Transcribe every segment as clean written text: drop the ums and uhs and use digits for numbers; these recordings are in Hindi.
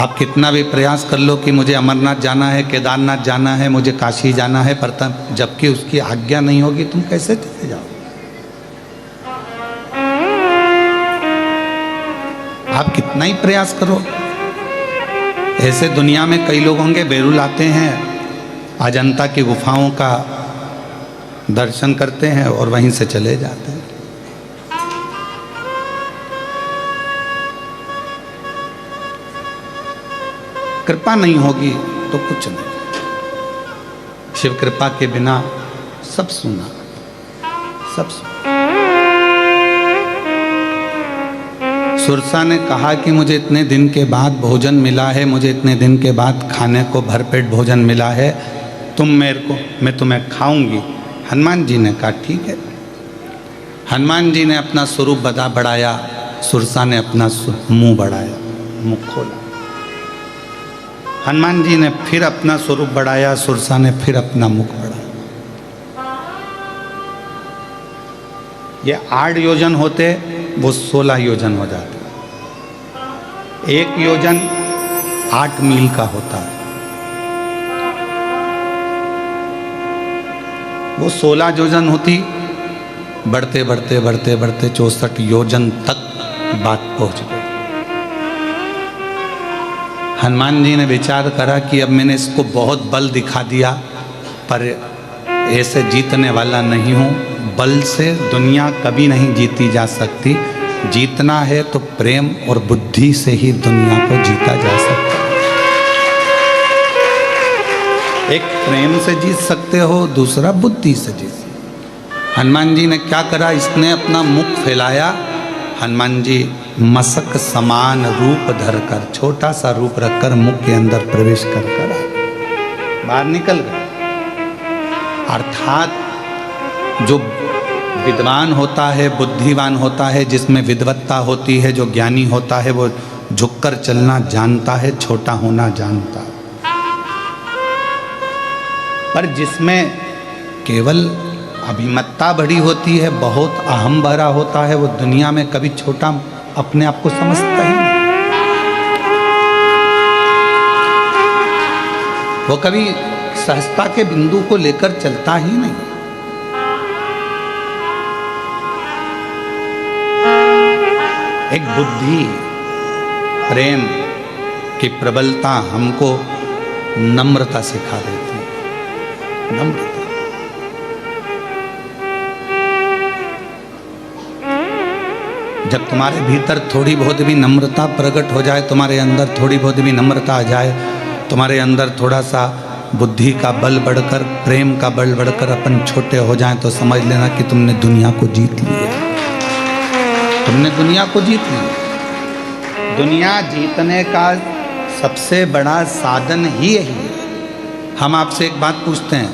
आप कितना भी प्रयास कर लो कि मुझे अमरनाथ जाना है, केदारनाथ जाना है, मुझे काशी जाना है, पर तब जबकि उसकी आज्ञा नहीं होगी तुम कैसे चले जाओ? आप कितना ही प्रयास करो। ऐसे दुनिया में कई लोग होंगे, बेरुल आते हैं, अजंता की गुफाओं का दर्शन करते हैं और वहीं से चले जाते हैं। कृपा नहीं होगी तो कुछ नहीं। शिव कृपा के बिना सब सुना, सब सुना। सुरसा ने कहा कि मुझे इतने दिन के बाद भोजन मिला है, मुझे इतने दिन के बाद खाने को भरपेट भोजन मिला है, तुम मेरे को, मैं तुम्हें खाऊंगी। हनुमान जी ने कहा ठीक है। हनुमान जी ने अपना स्वरूप बढ़ाया, सुरसा ने अपना मुंह बढ़ाया, मुंह खोला। हनुमान जी ने फिर अपना स्वरूप बढ़ाया, सुरसा ने फिर अपना मुख बढ़ाया। ये 8 योजन होते, वो 16 योजन हो जाते। 1 योजन 8 मील का होता है, वो 16 योजन होती। बढ़ते बढ़ते बढ़ते बढ़ते 64 योजन तक बात पहुंच गई। हनुमान जी ने विचार करा कि अब मैंने इसको बहुत बल दिखा दिया, पर ऐसे जीतने वाला नहीं हूँ। बल से दुनिया कभी नहीं जीती जा सकती। जीतना है तो प्रेम और बुद्धि से ही दुनिया को जीता जा सकता है। एक प्रेम से जीत सकते हो, दूसरा बुद्धि से जीत सकते हो। हनुमान जी ने क्या करा, इसने अपना मुख फैलाया। हनुमान जी मसक समान रूप धरकर, छोटा सा रूप रखकर मुख के अंदर प्रवेश कर बाहर निकल गए। अर्थात जो विद्वान होता है, बुद्धिवान होता है, जिसमें विद्वत्ता होती है, जो ज्ञानी होता है, वो झुककर चलना जानता है, छोटा होना जानता है। पर जिसमें केवल अभिमत्ता बड़ी होती है, बहुत अहम भरा होता है, वो दुनिया में कभी छोटा अपने आप को समझता ही नहीं। वो कभी सहजता के बिंदु को लेकर चलता ही नहीं। एक बुद्धि, प्रेम की प्रबलता हमको नम्रता सिखा देती है। नम्रता, जब तुम्हारे भीतर थोड़ी बहुत भी नम्रता प्रकट हो जाए, तुम्हारे अंदर थोड़ी बहुत भी नम्रता आ जाए, तुम्हारे अंदर थोड़ा सा बुद्धि का बल बढ़कर, प्रेम का बल बढ़कर अपन छोटे हो जाएं, तो समझ लेना कि तुमने दुनिया को जीत लिया। तुमने दुनिया को जीत लिया। दुनिया जीतने का सबसे बड़ा साधन ही यही है। हम आपसे एक बात पूछते हैं,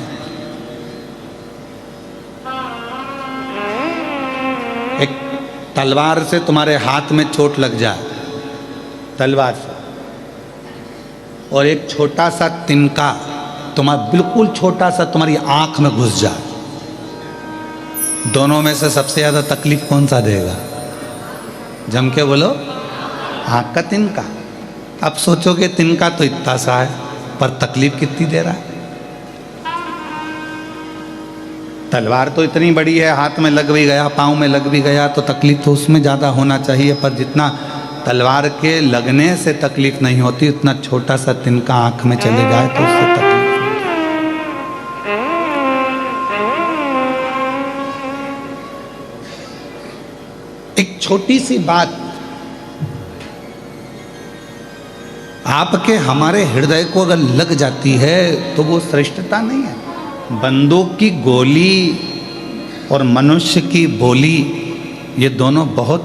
एक तलवार से तुम्हारे हाथ में चोट लग जाए, तलवार से, और एक छोटा सा तिनका तुम्हारा बिल्कुल छोटा सा तुम्हारी आंख में घुस जाए, दोनों में से सबसे ज्यादा तकलीफ कौन सा देगा? जम के बोलो, आंख का तिनका। अब सोचोगे तिनका तो इतना सा है, पर तकलीफ कितनी दे रहा है? तलवार तो इतनी बड़ी है, हाथ में लग भी गया, पाँव में लग भी गया, तो तकलीफ तो उसमें ज़्यादा होना चाहिए। पर जितना तलवार के लगने से तकलीफ नहीं होती, उतना छोटा सा तिनका आँख में चले जाए तो उससे तकलीफ। एक छोटी सी बात आपके हमारे हृदय को अगर लग जाती है तो वो श्रेष्ठता नहीं है। बंदूक की गोली और मनुष्य की बोली, ये दोनों बहुत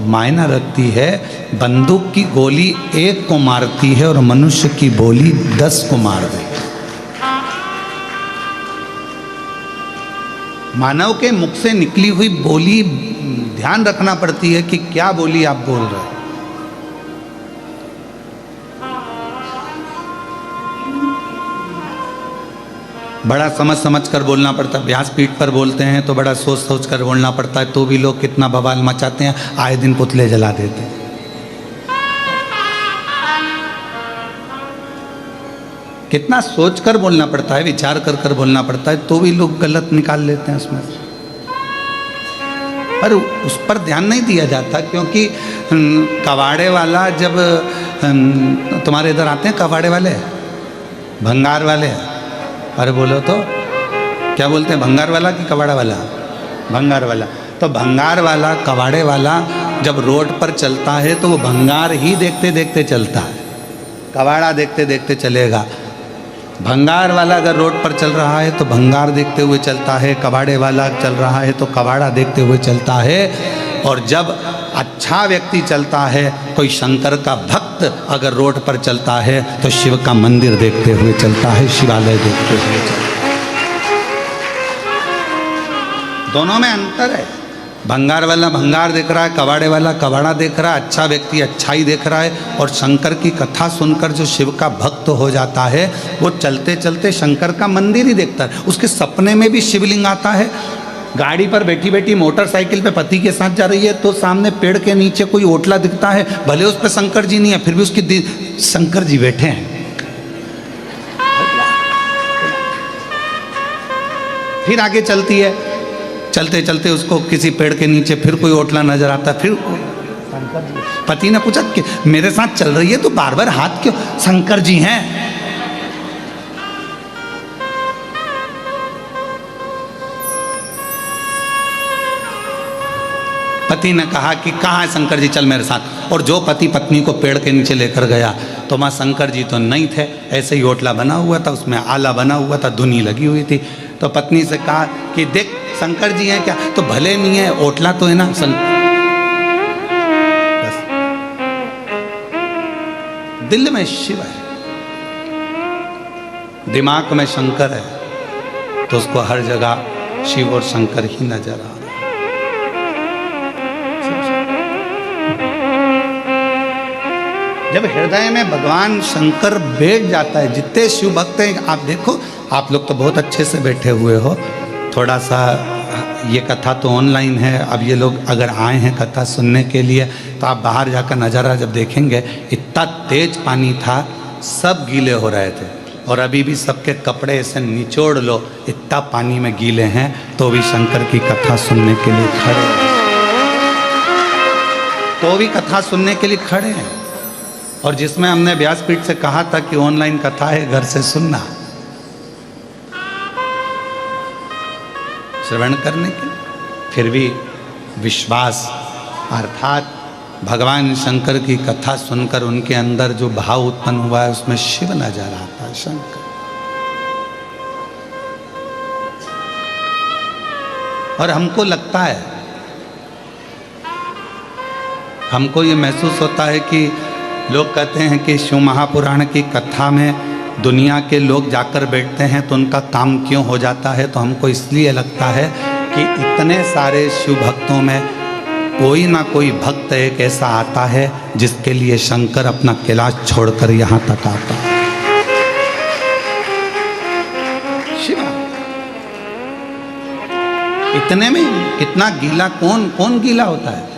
मायना रखती है। बंदूक की गोली 1 को मारती है और मनुष्य की बोली 10 को मार देती है। मानव के मुख से निकली हुई बोली ध्यान रखना पड़ती है कि क्या बोली आप बोल रहे हो। बड़ा समझ समझ कर बोलना पड़ता है। व्यासपीठ पर बोलते हैं तो बड़ा सोच सोच कर बोलना पड़ता है, तो भी लोग कितना बवाल मचाते हैं, आए दिन पुतले जला देते हैं। कितना सोच कर बोलना पड़ता है, विचार कर कर बोलना पड़ता है, तो भी लोग गलत निकाल लेते हैं उसमें से। पर उस पर ध्यान नहीं दिया जाता, क्योंकि कबाड़े वाला जब तुम्हारे इधर आते हैं, कबाड़े वाले भंगार वाले, अरे बोलो तो क्या बोलते हैं, भंगार वाला कि कबाड़ा वाला? भंगार वाला। तो भंगार वाला, कबाड़े वाला जब रोड पर चलता है तो वो भंगार ही देखते देखते चलता है, कबाड़ा देखते देखते चलेगा। भंगार वाला अगर रोड पर चल रहा है तो भंगार देखते हुए चलता है, कबाड़े वाला चल रहा है तो कबाड़ा देखते हुए चलता है। और जब अच्छा व्यक्ति चलता है, कोई शंकर का भक्त अगर रोड पर चलता है तो शिव का मंदिर देखते हुए चलता है, शिवालय देखते हुए चलता है। दोनों में अंतर है। भंगार वाला भंगार देख रहा है, कबाड़े वाला कबाड़ा देख रहा है, अच्छा व्यक्ति अच्छाई देख रहा है। और शंकर की कथा सुनकर जो शिव का भक्त हो जाता है, वो चलते चलते शंकर का मंदिर ही देखता है। उसके सपने में भी शिवलिंग आता है। गाड़ी पर बैठी बैठी मोटरसाइकिल पे पति के साथ जा रही है तो सामने पेड़ के नीचे कोई ओटला दिखता है, भले उस पर शंकर जी नहीं है, फिर भी उसकी शंकर जी बैठे हैं। फिर आगे चलती है, चलते चलते उसको किसी पेड़ के नीचे फिर कोई ओटला नजर आता है, फिर पति ने पूछा कि मेरे साथ चल रही है तो बार बार हाथ क्यों? शंकर जी हैं। पति ने कहा कि कहाँ है शंकर जी, चल मेरे साथ। और जो पति पत्नी को पेड़ के नीचे लेकर गया तो माँ शंकर जी तो नहीं थे, ऐसे ही ओटला बना हुआ था, उसमें आला बना हुआ था, धुनी लगी हुई थी। तो पत्नी से कहा कि देख शंकर जी हैं क्या? तो भले नहीं है, ओटला तो है ना। बस दिल में शिव है, दिमाग में शंकर है, तो उसको हर जगह शिव और शंकर ही नजर आ रहा है। जब हृदय में भगवान शंकर बैठ जाता है, जितने शिव भक्त हैं आप देखो, आप लोग तो बहुत अच्छे से बैठे हुए हो। थोड़ा सा ये कथा तो ऑनलाइन है, अब ये लोग अगर आए हैं कथा सुनने के लिए तो आप बाहर जाकर नज़ारा जब देखेंगे, इतना तेज पानी था, सब गीले हो रहे थे। और अभी भी सबके कपड़े ऐसे निचोड़ लो, इतना पानी में गीले हैं, तो भी शंकर की कथा सुनने के लिए खड़े हैं, तो भी कथा सुनने के लिए खड़े हैं। और जिसमें हमने व्यासपीठ से कहा था कि ऑनलाइन कथा है, घर से सुनना, श्रवण करने के, फिर भी विश्वास अर्थात भगवान शंकर की कथा सुनकर उनके अंदर जो भाव उत्पन्न हुआ है उसमें शिव नजर आता है, शंकर। और हमको लगता है, हमको ये महसूस होता है कि लोग कहते हैं कि शिव महापुराण की कथा में दुनिया के लोग जाकर बैठते हैं तो उनका काम क्यों हो जाता है। तो हमको इसलिए लगता है कि इतने सारे शिव भक्तों में कोई ना कोई भक्त एक ऐसा आता है जिसके लिए शंकर अपना कैलाश छोड़कर यहाँ तक आता है। शिवा इतने में कितना गीला, कौन गीला होता है?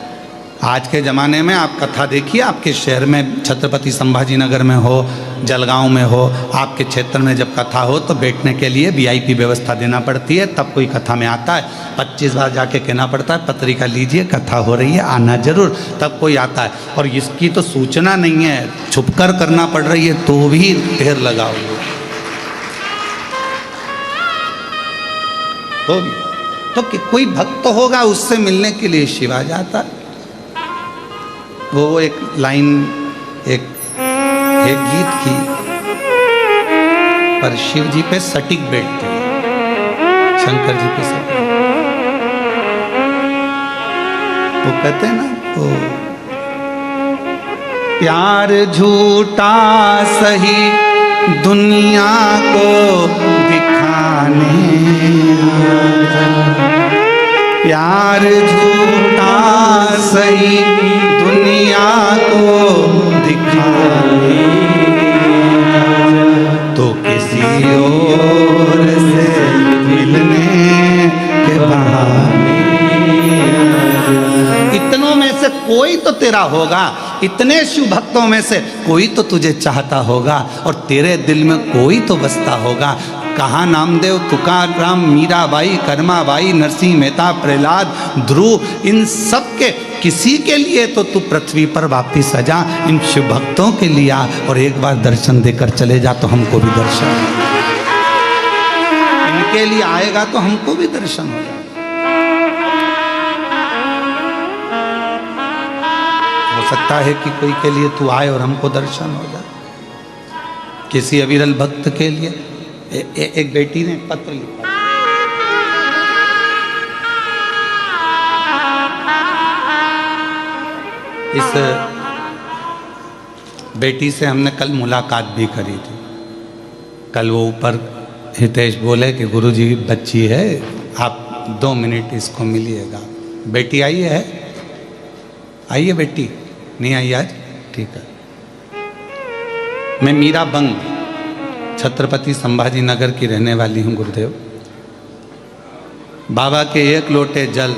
आज के ज़माने में आप कथा देखिए, आपके शहर में छत्रपति संभाजी नगर में हो, जलगांव में हो, आपके क्षेत्र में जब कथा हो तो बैठने के लिए वीआईपी व्यवस्था देना पड़ती है, तब कोई कथा में आता है। 25 बार जाके कहना पड़ता है पत्रिका लीजिए, कथा हो रही है, आना जरूर, तब कोई आता है। और इसकी तो सूचना नहीं है, छुपकर करना पड़ रही है, तो भी ढेर लगा हुआ। तो कोई भक्त होगा उससे मिलने के लिए शिव आ जाता है। वो एक लाइन एक गीत की, पर शिव जी पे सटीक बैठते हैं, शंकर जी पे सटीक। वो कहते हैं ना, वो प्यार झूठा सही दुनिया को दिखाने, प्यार झूठा सही दुनिया को दिखाने, तो किसी और से मिलने के बहाने। इतनों में से कोई तो तेरा तेरा होगा, इतने शिव भक्तों में से कोई तो तुझे चाहता होगा और तेरे दिल में कोई तो बसता होगा। कहाँ नामदेव, तुकाराम, मीराबाई, कर्माबाई, नरसिंह मेहता, प्रहलाद, ध्रुव, इन सब के किसी के लिए तो तू पृथ्वी पर वापिस आ जा, इन शिव भक्तों के लिए आ और एक बार दर्शन देकर चले जा तो हमको भी दर्शन, इनके लिए आएगा तो हमको भी दर्शन होगा। हो सकता है कि कोई के लिए तू आए और हमको दर्शन हो जाए, किसी अविरल भक्त के लिए। एक बेटी ने पत्र लिखा, इस बेटी से हमने कल मुलाकात भी करी थी। कल वो ऊपर हितेश बोले कि गुरुजी बच्ची है, आप 2 मिनट इसको मिलिएगा। बेटी आई है? आइए बेटी, नहीं आई आज? ठीक है। मैं मीरा बंग, छत्रपति संभाजी नगर की रहने वाली हूँ गुरुदेव। बाबा के एक लोटे जल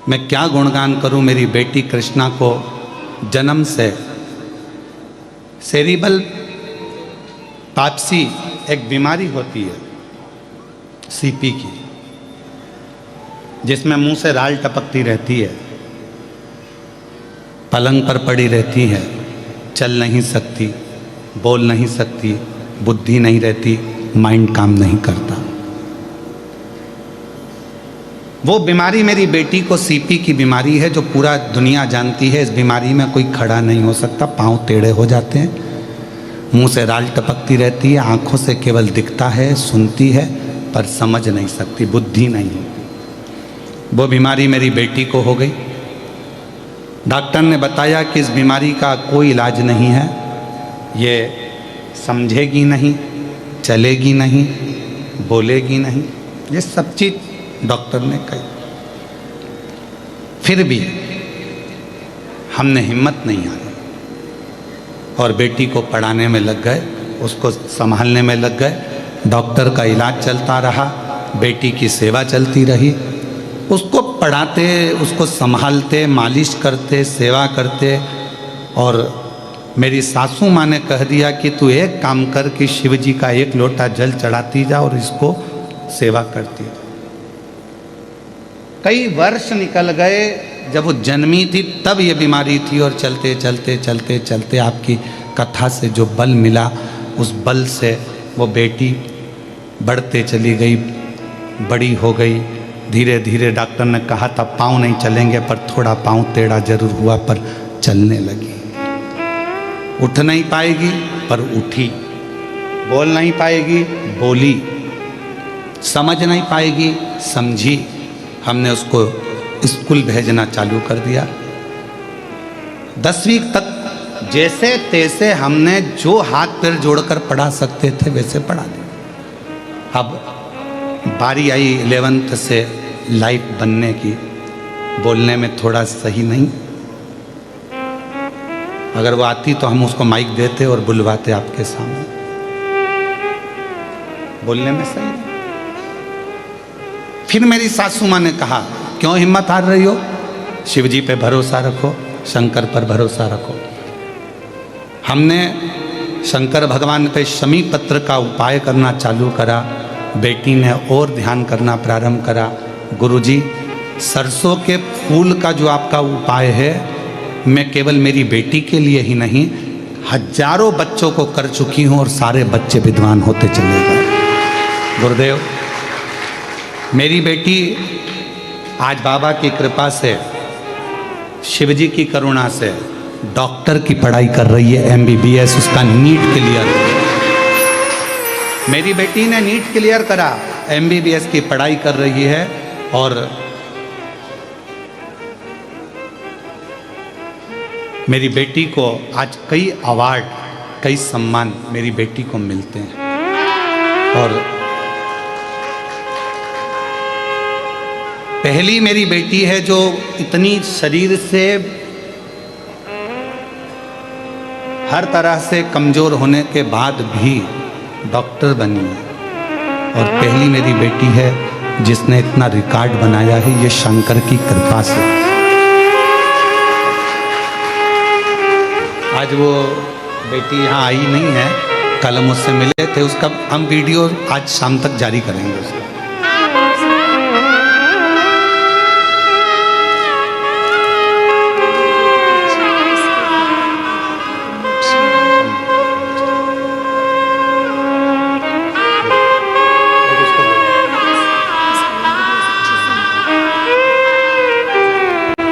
मैं क्या गुणगान करूं। मेरी बेटी कृष्णा को जन्म से सेरिबल पाप्सी एक बीमारी होती है सीपी की, जिसमें मुंह से राल टपकती रहती है, पलंग पर पड़ी रहती है, चल नहीं सकती, बोल नहीं सकती, बुद्धि नहीं रहती, माइंड काम नहीं करता। वो बीमारी मेरी बेटी को सीपी की बीमारी है, जो पूरा दुनिया जानती है। इस बीमारी में कोई खड़ा नहीं हो सकता, पांव टेढ़े हो जाते हैं, मुंह से राल टपकती रहती है, आंखों से केवल दिखता है, सुनती है पर समझ नहीं सकती, बुद्धि नहीं होती। वो बीमारी मेरी बेटी को हो गई। डॉक्टर ने बताया कि इस बीमारी का कोई इलाज नहीं है, ये समझेगी नहीं, चलेगी नहीं, बोलेगी नहीं, ये सब चीज़ डॉक्टर ने कही। फिर भी हमने हिम्मत नहीं हारी और बेटी को पढ़ाने में लग गए, उसको संभालने में लग गए। डॉक्टर का इलाज चलता रहा, बेटी की सेवा चलती रही, उसको पढ़ाते, उसको संभालते, मालिश करते, सेवा करते। और मेरी सासू माँ ने कह दिया कि तू एक काम कर कि शिव जी का एक लोटा जल चढ़ाती जा और इसको सेवा करती जा। कई वर्ष निकल गए, जब वो जन्मी थी तब ये बीमारी थी और चलते चलते चलते चलते आपकी कथा से जो बल मिला, उस बल से वो बेटी बढ़ते चली गई, बड़ी हो गई। धीरे धीरे डॉक्टर ने कहा था पाँव नहीं चलेंगे, पर थोड़ा पाँव टेढ़ा जरूर हुआ, पर चलने लगी। उठ नहीं पाएगी पर उठी, बोल नहीं पाएगी बोली, समझ नहीं पाएगी समझी। हमने उसको स्कूल भेजना चालू कर दिया। 10वीं तक जैसे तैसे हमने जो हाथ पैर जोड़कर पढ़ा सकते थे वैसे पढ़ा दिया। अब बारी आई 11th से लाइफ बनने की। बोलने में थोड़ा सही नहीं, अगर वो आती तो हम उसको माइक देते और बुलवाते आपके सामने। बोलने में सही नहीं। फिर मेरी सासू माँ ने कहा क्यों हिम्मत हार रही हो, शिव जी पे भरोसा रखो, शंकर पर भरोसा रखो। हमने शंकर भगवान पे शमी पत्र का उपाय करना चालू करा। बेटी ने और ध्यान करना प्रारंभ करा। गुरुजी, सरसों के फूल का जो आपका उपाय है, मैं केवल मेरी बेटी के लिए ही नहीं, हजारों बच्चों को कर चुकी हूँ और सारे बच्चे विद्वान होते चले गए। गुरुदेव, मेरी बेटी आज बाबा की कृपा से, शिव जी की करुणा से डॉक्टर की पढ़ाई कर रही है, MBBS, उसका नीट क्लियर। मेरी बेटी ने नीट क्लियर करा, MBBS की पढ़ाई कर रही है। और मेरी बेटी को आज कई अवार्ड, कई सम्मान मेरी बेटी को मिलते हैं। और पहली मेरी बेटी है जो इतनी शरीर से हर तरह से कमज़ोर होने के बाद भी डॉक्टर बनी है। और पहली मेरी बेटी है जिसने इतना रिकॉर्ड बनाया है, ये शंकर की कृपा से। आज वो बेटी यहाँ आई नहीं है, कल हम उससे मिले थे, उसका हम वीडियो आज शाम तक जारी करेंगे उसका।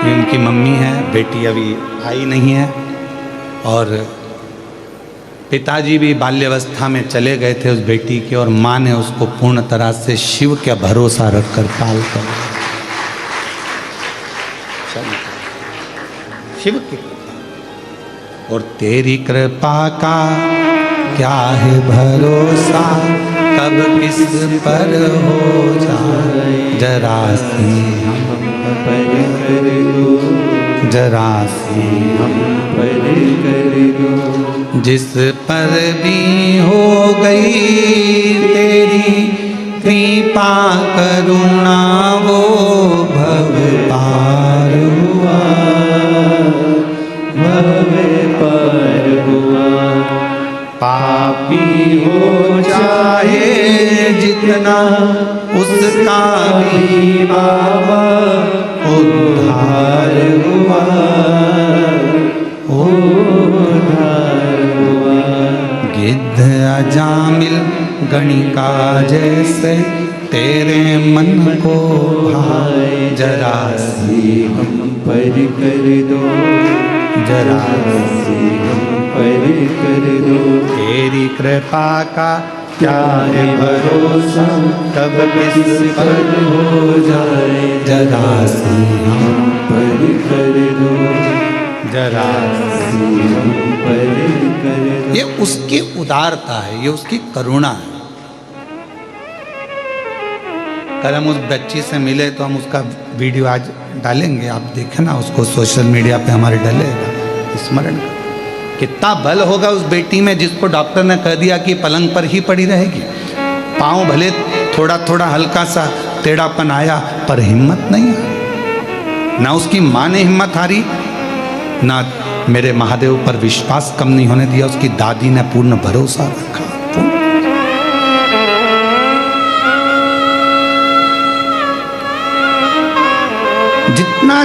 उनकी मम्मी है, बेटी अभी आई नहीं है, और पिताजी भी बाल्यावस्था में चले गए थे उस बेटी के, और माँ ने उसको पूर्ण तरह से शिव का भरोसा रखकर पाल कर, शिव की कृपा। और तेरी कृपा का क्या है भरोसा, कब किस पर हो जाए, जरा सी हम पर कर दो, जरा सी हम पर कर दो। जिस पर भी हो गई तेरी कृपा करुणा, वो भव पार हुआ, भव पार हुआ। पापी हो चाहे जितना, उसका भी बाबा उद्धार हुआ, उद्धार हुआ। गिद्ध अजामिल गणिका जैसे तेरे मन को भाए, जरा सी हम पर कर दो, जरा सी हम पर कर दो। तेरी कृपा का क्या है भरोसा, कब किस पर हो जाए, जरा सी हम पर कर दो, जरा सी हम पर कर दो। ये उसकी उदारता है, ये उसकी करुणा है। कल हम उस बच्ची से मिले तो हम उसका वीडियो आज डालेंगे, आप देखें ना उसको, सोशल मीडिया पे हमारे डलेगा, स्मरण कर। कितना बल होगा उस बेटी में जिसको डॉक्टर ने कह दिया कि पलंग पर ही पड़ी रहेगी। पाँव भले थोड़ा थोड़ा हल्का सा टेढ़ापन आया, पर हिम्मत नहीं आई। ना उसकी माँ ने हिम्मत हारी, ना मेरे महादेव पर विश्वास कम नहीं होने दिया, उसकी दादी ने पूर्ण भरोसा रखा। जितना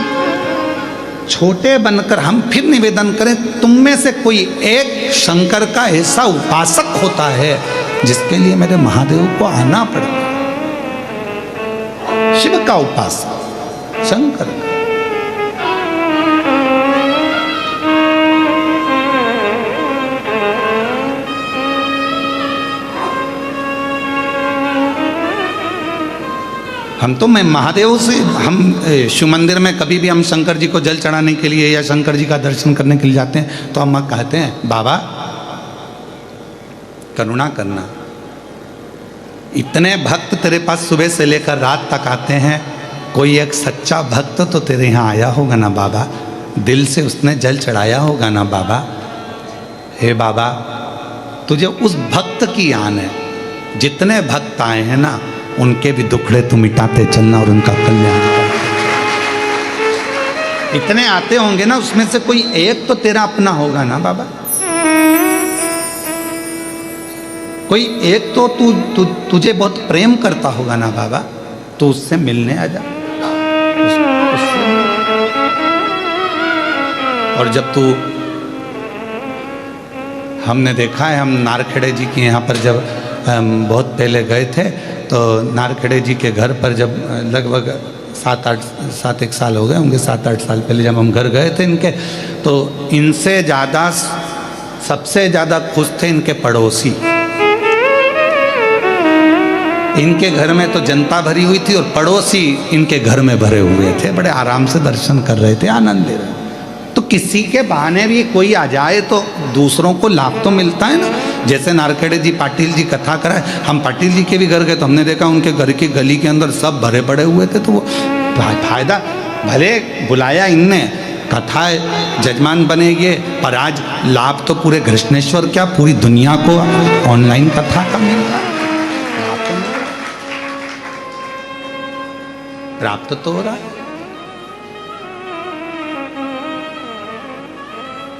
छोटे बनकर हम फिर निवेदन करें, तुम में से कोई एक शंकर का ऐसा उपासक होता है जिसके लिए मेरे महादेव को आना पड़ेगा। शिव का उपासक, शंकर का। हम तो मैं महादेव से, हम शिव मंदिर में कभी भी हम शंकर जी को जल चढ़ाने के लिए या शंकर जी का दर्शन करने के लिए जाते हैं तो हम कहते हैं बाबा करुणा करना। इतने भक्त तेरे पास सुबह से लेकर रात तक आते हैं, कोई एक सच्चा भक्त तो तेरे यहाँ आया होगा ना बाबा, दिल से उसने जल चढ़ाया होगा ना बाबा। हे बाबा तुझे उस भक्त की आन है, जितने भक्त आए हैं ना उनके भी दुखड़े तू मिटाते चलना और उनका कल्याण करते। इतने आते होंगे ना, उसमें से कोई एक तो तेरा अपना होगा ना बाबा। कोई एक तो तुझे बहुत प्रेम करता होगा ना बाबा, तो उससे मिलने आ जा। और जब तू, हमने देखा है, हम नारखेड़े जी के यहाँ पर जब बहुत पहले गए थे तो नारखेड़े जी के घर पर जब लगभग 7-8 साल हो गए होंगे, 7-8 साल पहले जब हम घर गए थे इनके, तो इनसे ज़्यादा, सबसे ज़्यादा खुश थे इनके पड़ोसी। इनके घर में तो जनता भरी हुई थी और पड़ोसी इनके घर में भरे हुए थे, बड़े आराम से दर्शन कर रहे थे, आनंद ले रहे। तो किसी के बहाने भी कोई आ जाए तो दूसरों को लाभ तो मिलता है ना। जैसे नारखेड़े जी पाटिल जी कथा कराए, हम पाटिल जी के भी घर गए तो हमने देखा उनके घर की गली के अंदर सब भरे पड़े हुए थे। तो वो फायदा, भले बुलाया इनने, कथा जजमान बनेंगे, पर आज लाभ तो पूरे कृष्णेश्वर क्या पूरी दुनिया को ऑनलाइन कथा का मिल रहा है, प्राप्त तो हो रहा है।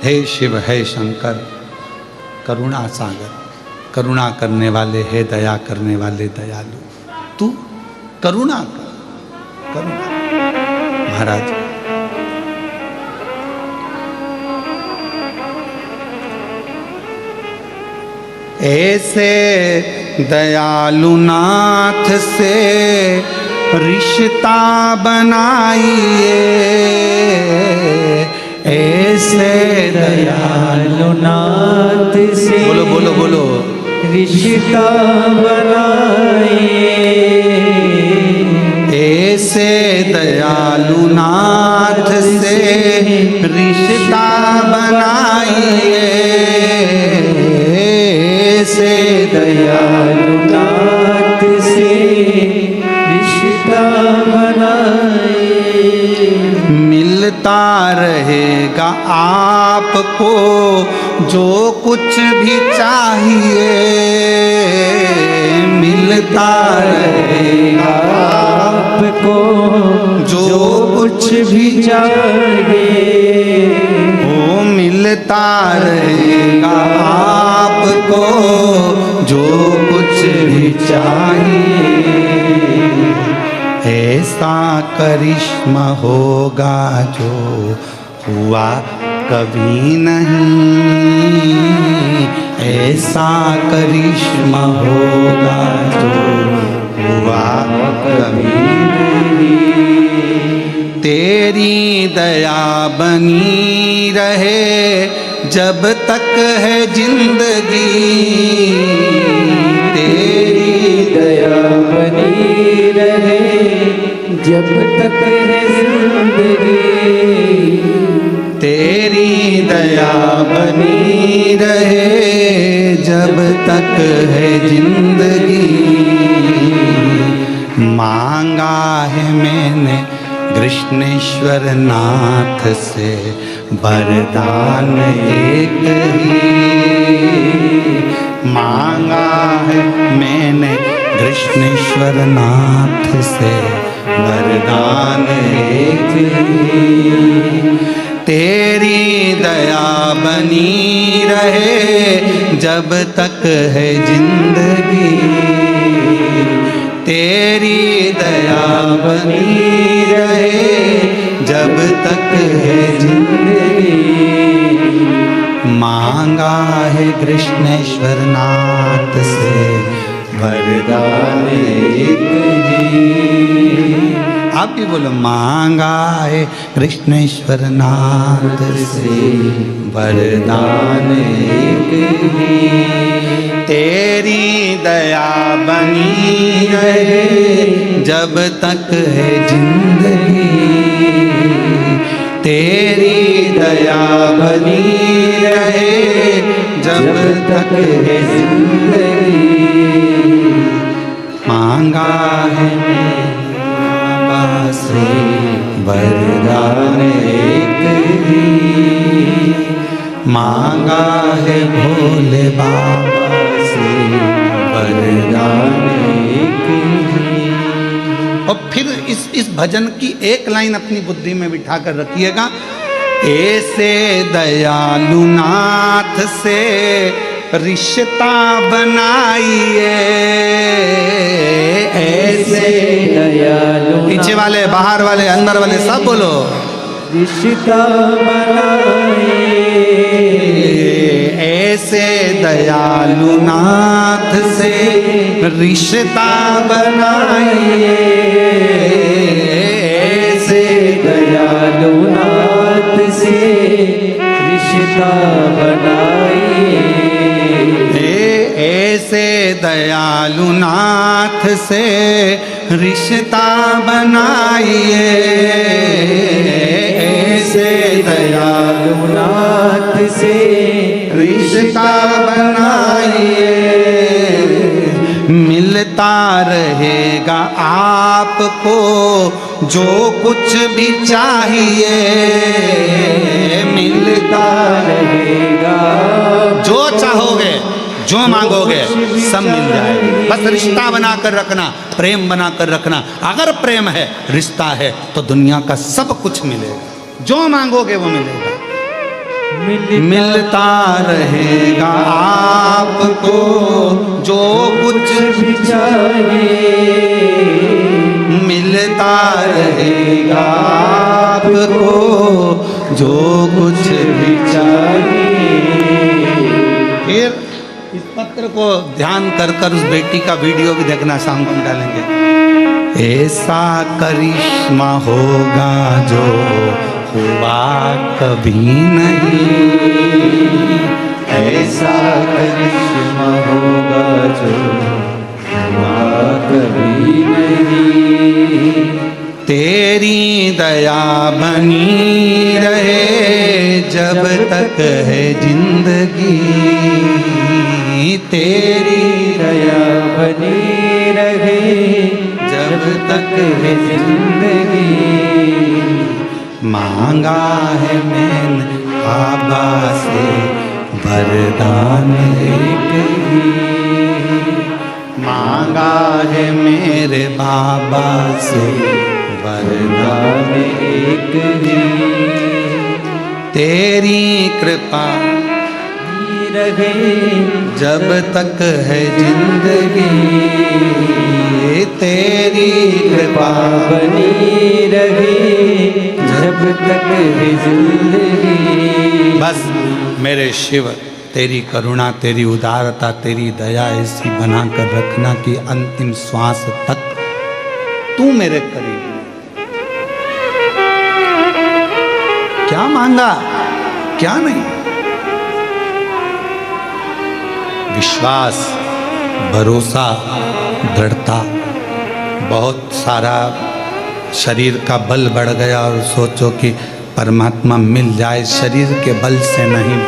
हे शिव हे शंकर करुणा सागर, करुणा करने वाले, हे दया करने वाले दयालु, तू करुणा कर, करुणा। महाराज ऐसे दयालु नाथ से रिश्ता बनाइए, ऐसे दयालु नाथ से बोलो बोलो बोलो रिश्ता बनाइए, ऐसे दयालु नाथ से रिश्ता बनाइए, ऐसे दयालु नाथ से रिश्ता बनाइए। मिलता रहेगा आपको जो कुछ भी चाहिए, मिलता रहेगा आपको जो कुछ भी चाहिए, वो मिलता रहेगा आपको जो कुछ भी चाहिए। ऐसा करिश्मा होगा जो हुआ कभी नहीं, ऐसा करिश्मा होगा जो हुआ कभी नहीं। तेरी दया बनी रहे जब तक है जिंदगी, तेरी दया बनी रहे जब तक है जिंदगी, तेरी दया बनी रहे जब तक है जिंदगी। मांगा है मैंने कृष्णेश्वर नाथ से वरदान एक ही, मांगा है मैंने कृष्णेश्वर नाथ से वरदान एक ही। तेरी दया बनी रहे जब तक है जिंदगी, तेरी दया बनी रहे जब तक है जिंदगी। मांगा है कृष्णेश्वर नाथ से वरदान एक ही। आप भी बोलो, मांगा है कृष्णेश्वर नाथ से वरदान एक ही। तेरी दया बनी रहे जब तक है जिंदगी, तेरी दया बनी रहे जब तक है जिंदगी। मांगा है बाबा से वरदान एक ही, मांगा है भोले बाबा से वरदान एक ही। और फिर इस भजन की एक लाइन अपनी बुद्धि में बिठा कर रखिएगा, ऐसे दयालु नाथ से रिश्ता बनाइए, ऐसे दयालु पीछे वाले, बाहर वाले, अंदर वाले सब बोलो, रिश्ता बनाइए, ऐसे दयालु नाथ से रिश्ता बनाइए, ऐसे दयालु नाथ से रिश्ता बनाइए, ऐसे दयालु नाथ से रिश्ता बनाइए, ऐसे दयालु नाथ से रिश्ता बनाइए। मिलता रहेगा आपको जो कुछ भी चाहिए, मिलता रहेगा जो चाहोगे, जो मांगोगे सब मिल जाएगा। बस रिश्ता बनाकर रखना, प्रेम बनाकर रखना। अगर प्रेम है, रिश्ता है, तो दुनिया का सब कुछ मिलेगा। जो मांगोगे वो मिलेगा। मिलता रहेगा आपको जो कुछ भी चाहिए, मिलता रहेगा आपको जो कुछ भी चाहिए। फिर इस पत्र को ध्यान कर कर उस बेटी का वीडियो भी देखना, शाम को हम डालेंगे। ऐसा करिश्मा होगा जो हुआ कभी नहीं, ऐसा करिश्मा होगा जो हुआ कभी नहीं। तेरी दया बनी रहे जब तक है जिंदगी, तेरी दया बनी रहे जब तक है जिंदगी। मांगा है मैंने बाबा से वरदान एक ही, मांगा है मेरे बाबा से वरदान एक ही। तेरी कृपा रहे जब तक है जिंदगी, तेरी कृपा बनी रहे जब तक है जिंदगी। बस मेरे शिव तेरी करुणा, तेरी उदारता, तेरी दया ऐसी बना कर रखना कि अंतिम श्वास तक तू मेरे करीब। क्या मांगा क्या नहीं, विश्वास, भरोसा, दृढ़ता, बहुत सारा शरीर का बल बढ़ गया और सोचो कि परमात्मा मिल जाए शरीर के बल से नहीं।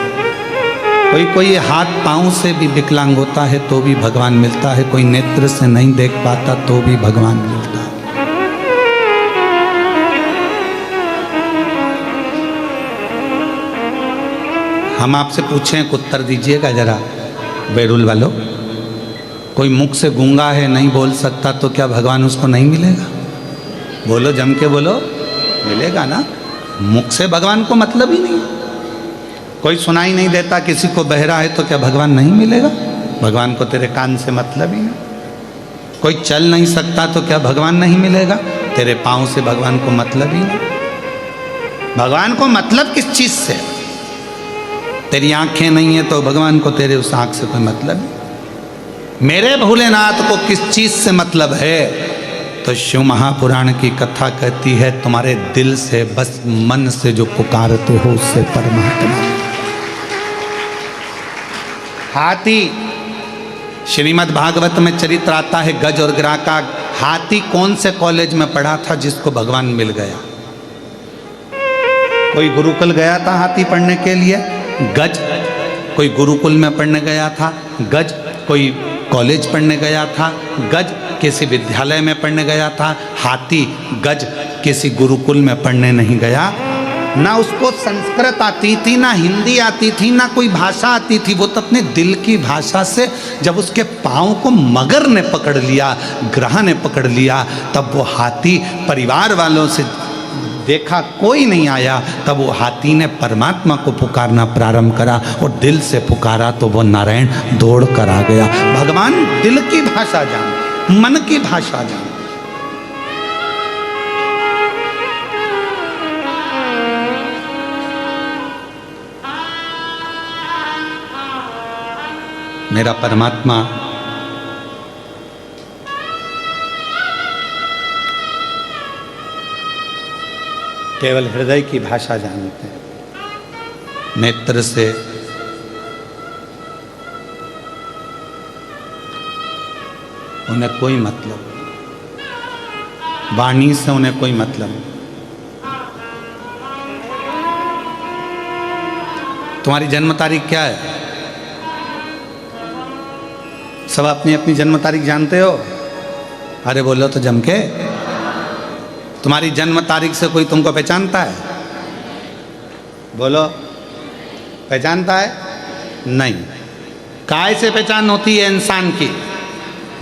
कोई हाथ पांव से भी विकलांग होता है तो भी भगवान मिलता है, कोई नेत्र से नहीं देख पाता तो भी भगवान मिलता है। हम आपसे पूछें एक उत्तर दीजिएगा जरा बैरुल वालों, कोई मुख से गूंगा है नहीं बोल सकता तो क्या भगवान उसको नहीं मिलेगा? बोलो, जम के बोलो, मिलेगा ना। मुख से भगवान को मतलब ही नहीं। कोई सुनाई नहीं देता, किसी को बहरा है तो क्या भगवान नहीं मिलेगा? भगवान को तेरे कान से मतलब ही नहीं। कोई चल नहीं सकता तो क्या भगवान नहीं मिलेगा? तेरे पाँव से भगवान को मतलब ही नहीं। भगवान को मतलब किस चीज से? तेरी आंखें नहीं है तो भगवान को तेरे उस आंख से कोई मतलब नहीं। मेरे भोलेनाथ को किस चीज से मतलब है? तो शिव महापुराण की कथा कहती है तुम्हारे दिल से, बस मन से जो पुकारते हो उससे परमात्मा। हाथी, श्रीमद् भागवत में चरित्र आता है गज और गिरा का। हाथी कौन से कॉलेज में पढ़ा था जिसको भगवान मिल गया? कोई गुरुकुल गया था हाथी पढ़ने के लिए? गज कोई गुरुकुल में पढ़ने गया था? गज कोई कॉलेज पढ़ने गया था? गज किसी विद्यालय में पढ़ने गया था? हाथी गज किसी गुरुकुल में पढ़ने नहीं गया। ना उसको संस्कृत आती थी, ना हिंदी आती थी, ना कोई भाषा आती थी। वो तो अपने दिल की भाषा से, जब उसके पाँव को मगर ने पकड़ लिया, ग्रह ने पकड़ लिया, तब वो हाथी परिवार वालों से देखा कोई नहीं आया, तब वो हाथी ने परमात्मा को पुकारना प्रारंभ करा और दिल से पुकारा तो वो नारायण दौड़ कर आ गया। भगवान दिल की भाषा जान, मन की भाषा जान। मेरा परमात्मा केवल हृदय की भाषा जानते हैं। नेत्र से उन्हें कोई मतलब, वाणी से उन्हें कोई मतलब। तुम्हारी जन्म तारीख क्या है? सब अपनी अपनी जन्म तारीख जानते हो? अरे बोलो तो जम के। तुम्हारी जन्म तारीख से कोई तुमको पहचानता है? बोलो, पहचानता है? नहीं। काय से पहचान होती है इंसान की?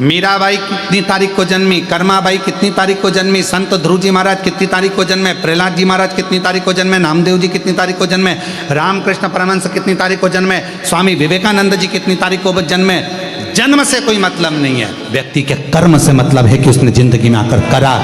मीराबाई कितनी तारीख को जन्मी, कर्माबाई कितनी तारीख को जन्मी, संत ध्रुव जी महाराज कितनी तारीख को जन्मे, प्रहलाद जी महाराज कितनी तारीख को जन्मे, नामदेव जी कितनी तारीख को जन्मे, रामकृष्ण परमहंस कितनी तारीख को जन्मे, स्वामी विवेकानंद जी कितनी तारीख को जन्मे। जन्म से कोई मतलब नहीं है, व्यक्ति के कर्म से मतलब है कि उसने जिंदगी में आकर करा।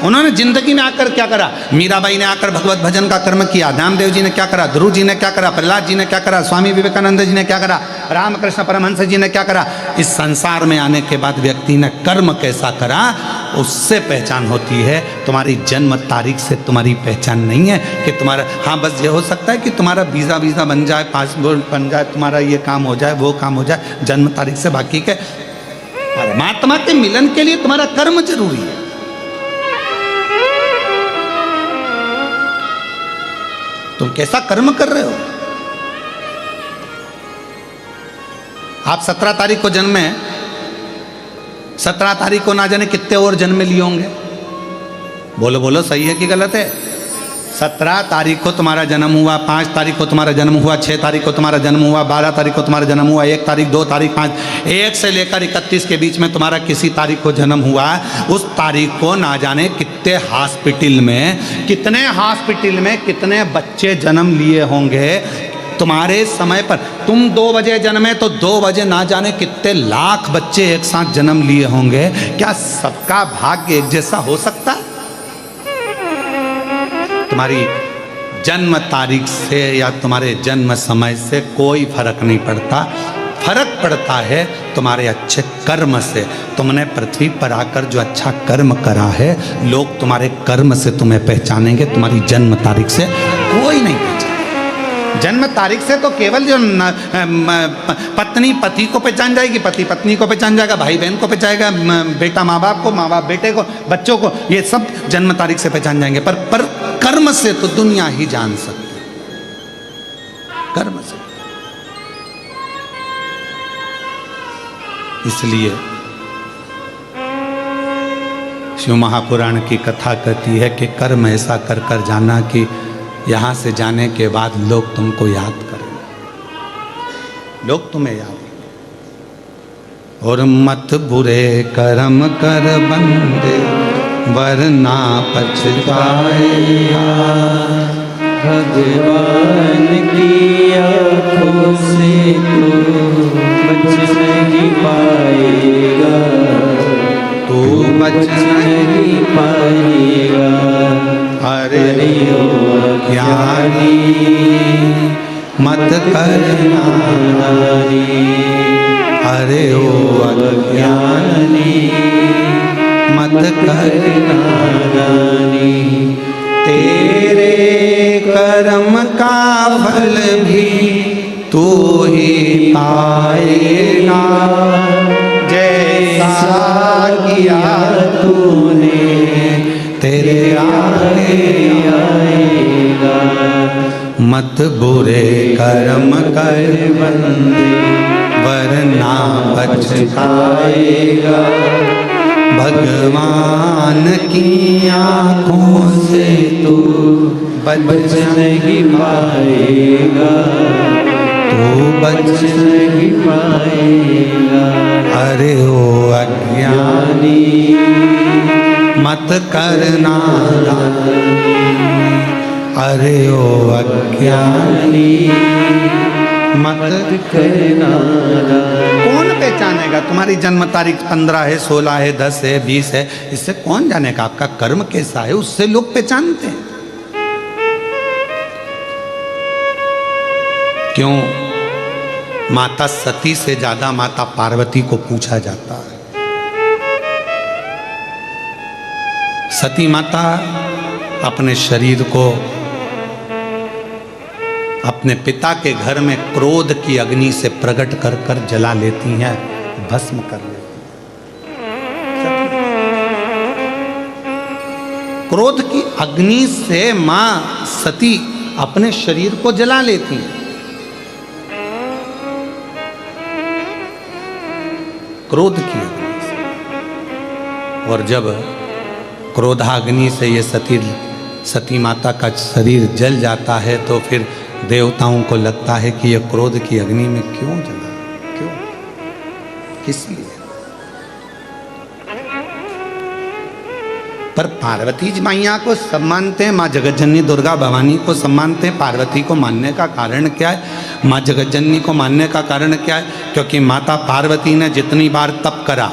उन्होंने जिंदगी में आकर क्या करा? मीराबाई ने आकर भगवत भजन का कर्म किया, नामदेव जी ने क्या करा, ध्रुव जी ने क्या करा, प्रहलाद जी ने क्या करा, स्वामी विवेकानंद जी ने क्या करा, रामकृष्ण परमहंस जी ने क्या करा। इस संसार में आने के बाद व्यक्ति ने कर्म कैसा करा उससे पहचान होती है। तुम्हारी जन्म तारीख से तुम्हारी पहचान नहीं है कि तुम्हारा, हाँ बस ये हो सकता है कि तुम्हारा वीज़ा बन जाए, पासपोर्ट बन जाए, तुम्हारा ये काम हो जाए, वो काम हो जाए, जन्म तारीख से। बाकी के परमात्मा के मिलन के लिए तुम्हारा कर्म जरूरी है। तुम कैसा कर्म कर रहे हो? आप 17 तारीख को जन्मे, 17 तारीख को ना जाने कितने और जन्म लिए होंगे। बोलो बोलो, सही है कि गलत है? 17 तारीख को तुम्हारा जन्म हुआ, 5 तारीख को तुम्हारा जन्म हुआ, 6 तारीख को तुम्हारा जन्म हुआ, 12 तारीख को तुम्हारा जन्म हुआ, 1 तारीख, 2 तारीख, 5, 1 से लेकर 31 के बीच में तुम्हारा किसी तारीख को जन्म हुआ। उस तारीख को ना जाने कितने हॉस्पिटल में कितने बच्चे जन्म लिए होंगे तुम्हारे समय पर। तुम 2 बजे जन्मे तो 2 बजे ना जाने कितने लाख बच्चे एक साथ जन्म लिए होंगे। क्या सबका भाग्य एक जैसा हो सकता? तुम्हारी जन्म तारीख से या तुम्हारे जन्म समय से कोई फर्क नहीं पड़ता। फर्क पड़ता है तुम्हारे अच्छे कर्म से। तुमने पृथ्वी पर आकर जो अच्छा कर्म करा है, लोग तुम्हारे कर्म से तुम्हें पहचानेंगे, तुम्हारी जन्म तारीख से कोई नहीं पहचानेगा। जन्म तारीख से तो केवल जो पत्नी पति को पहचान जाएगी, पति पत्नी को पहचान जाएगा, भाई बहन को पहचानेगा, बेटा माँ बाप को, माँ बाप बेटे को, बच्चों को, ये सब जन्म तारीख से पहचान जाएंगे। पर कर्म से तो दुनिया ही जान सकती है, कर्म से। इसलिए शिव महापुराण की कथा कहती है कि कर्म ऐसा कर कर जाना कि यहाँ से जाने के बाद लोग तुमको याद करेंगे, लोग तुम्हें याद करेंगे। और मत बुरे कर्म कर बंदे वरना पछताएगा। भगवान की आँखों से तो बच नहीं पाएगा, तू बच नहीं पाएगा। अरे ज्ञानी मत करना नारी, अरे ओ अज्ञानी मत करना नारी। तेरे कर्म का फल भी तू ही पाएगा, जैसा किया तूने तेरे आगे आएगा। मत बुरे कर्म कर बंदे वरना पछताएगा। भगवान की आँखों से तू बच नहीं पाएगा, तू बच नहीं पाएगा। अरे ओ अज्ञानी मत करना नारी, अरे ओ अज्ञानी मत करना नारी। कौन पहचानेगा तुम्हारी जन्म तारीख 15 है, 16 है, 10 है, 20 है? इससे कौन जानेगा आपका कर्म कैसा है? उससे लोग पहचानते हैं। क्यों? माता सती से ज्यादा माता पार्वती को पूछा जाता है। सती माता अपने शरीर को अपने पिता के घर में क्रोध की अग्नि से प्रकट कर कर जला लेती हैं, भस्म कर लेती हैं। क्रोध की अग्नि से मां सती अपने शरीर को जला लेती हैं। क्रोध की अग्नि से। और जब क्रोधाग्नि से ये सती माता का शरीर जल जाता है तो फिर देवताओं को लगता है कि ये क्रोध की अग्नि में क्यों जला। किस लिए? पर पार्वती जी मैया को सब मानते हैं, माँ जगतजननी दुर्गा भवानी को सब मानते हैं। पार्वती को मानने का कारण क्या है? माँ जगतजननी को मानने का कारण क्या है? क्योंकि माता पार्वती ने जितनी बार तप करा,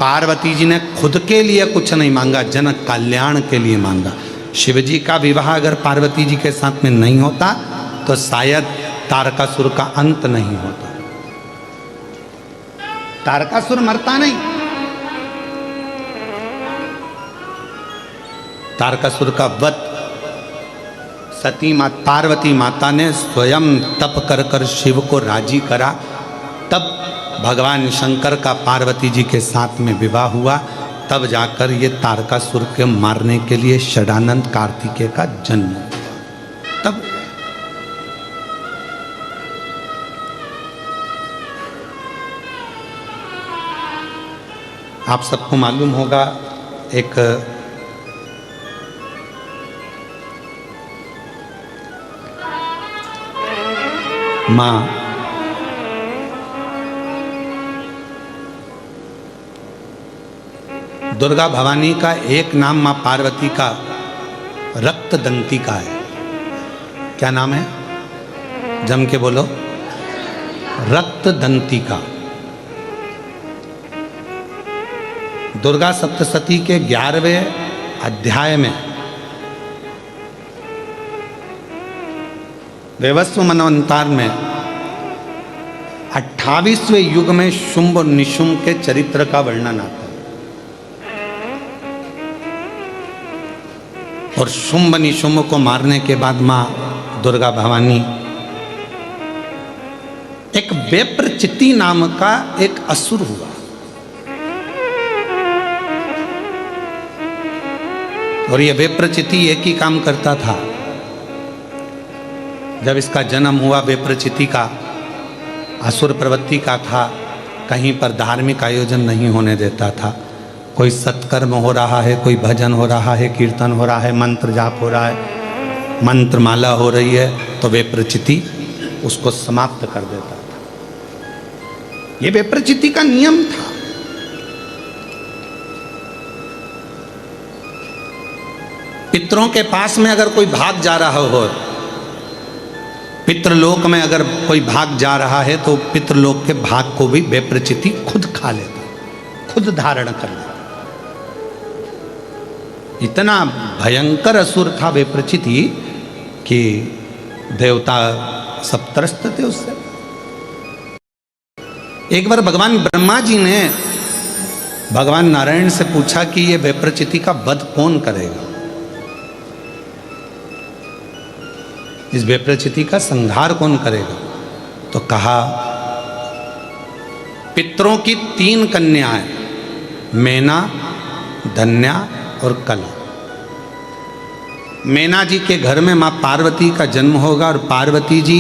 पार्वती जी ने खुद के लिए कुछ नहीं मांगा, जन कल्याण के लिए मांगा। शिव जी का विवाह अगर पार्वती जी के साथ में नहीं होता तो शायद तारकासुर का अंत नहीं होता। तारकासुर मरता नहीं। तारकासुर का वध सती पार्वती माता ने स्वयं तप कर कर शिव को राजी करा, तब भगवान शंकर का पार्वती जी के साथ में विवाह हुआ, तब जाकर ये तारकासुर के मारने के लिए षडानंद कार्तिकेय का जन्म हुआ। तब आप सबको मालूम होगा, एक माँ दुर्गा भवानी का एक नाम माँ पार्वती का रक्तदंती का है। क्या नाम है? जम के बोलो। रक्तदंती का। दुर्गा सप्तशती के 11वें अध्याय में वैवस्व मनवंतार में 28वें युग में शुंभ और निशुंभ के चरित्र का वर्णन आता है। और शुंभ निशुंभ को मारने के बाद मां दुर्गा भवानी एक वेप्रचिति नाम का एक असुर हुआ। और यह वेप्रचिति एक ही काम करता था। जब इसका जन्म हुआ, वेप्रचिति का असुर प्रवृत्ति का था, कहीं पर धार्मिक आयोजन नहीं होने देता था। कोई सत्कर्म हो रहा है, कोई भजन हो रहा है, कीर्तन हो रहा है, मंत्र जाप हो रहा है, मंत्र माला हो रही है, तो वेप्रचिति उसको समाप्त कर देता था। ये वेप्रचिति का नियम था। पितरों के पास में अगर कोई भाग जा रहा हो, पितृलोक में अगर कोई भाग जा रहा है, तो पितृलोक के भाग को भी वेप्रचिति खुद खा लेता, खुद धारण कर लेता। इतना भयंकर असुर था वेप्रचिति कि देवता सब त्रस्त थे उससे। एक बार भगवान ब्रह्मा जी ने भगवान नारायण से पूछा कि ये वेप्रचिति का वध कौन करेगा, इस वेप्रचिति का संहार कौन करेगा? तो कहा, पितरों की 3 कन्याएं, मैना, धन्या और कला। मैना जी के घर में मां पार्वती का जन्म होगा और पार्वती जी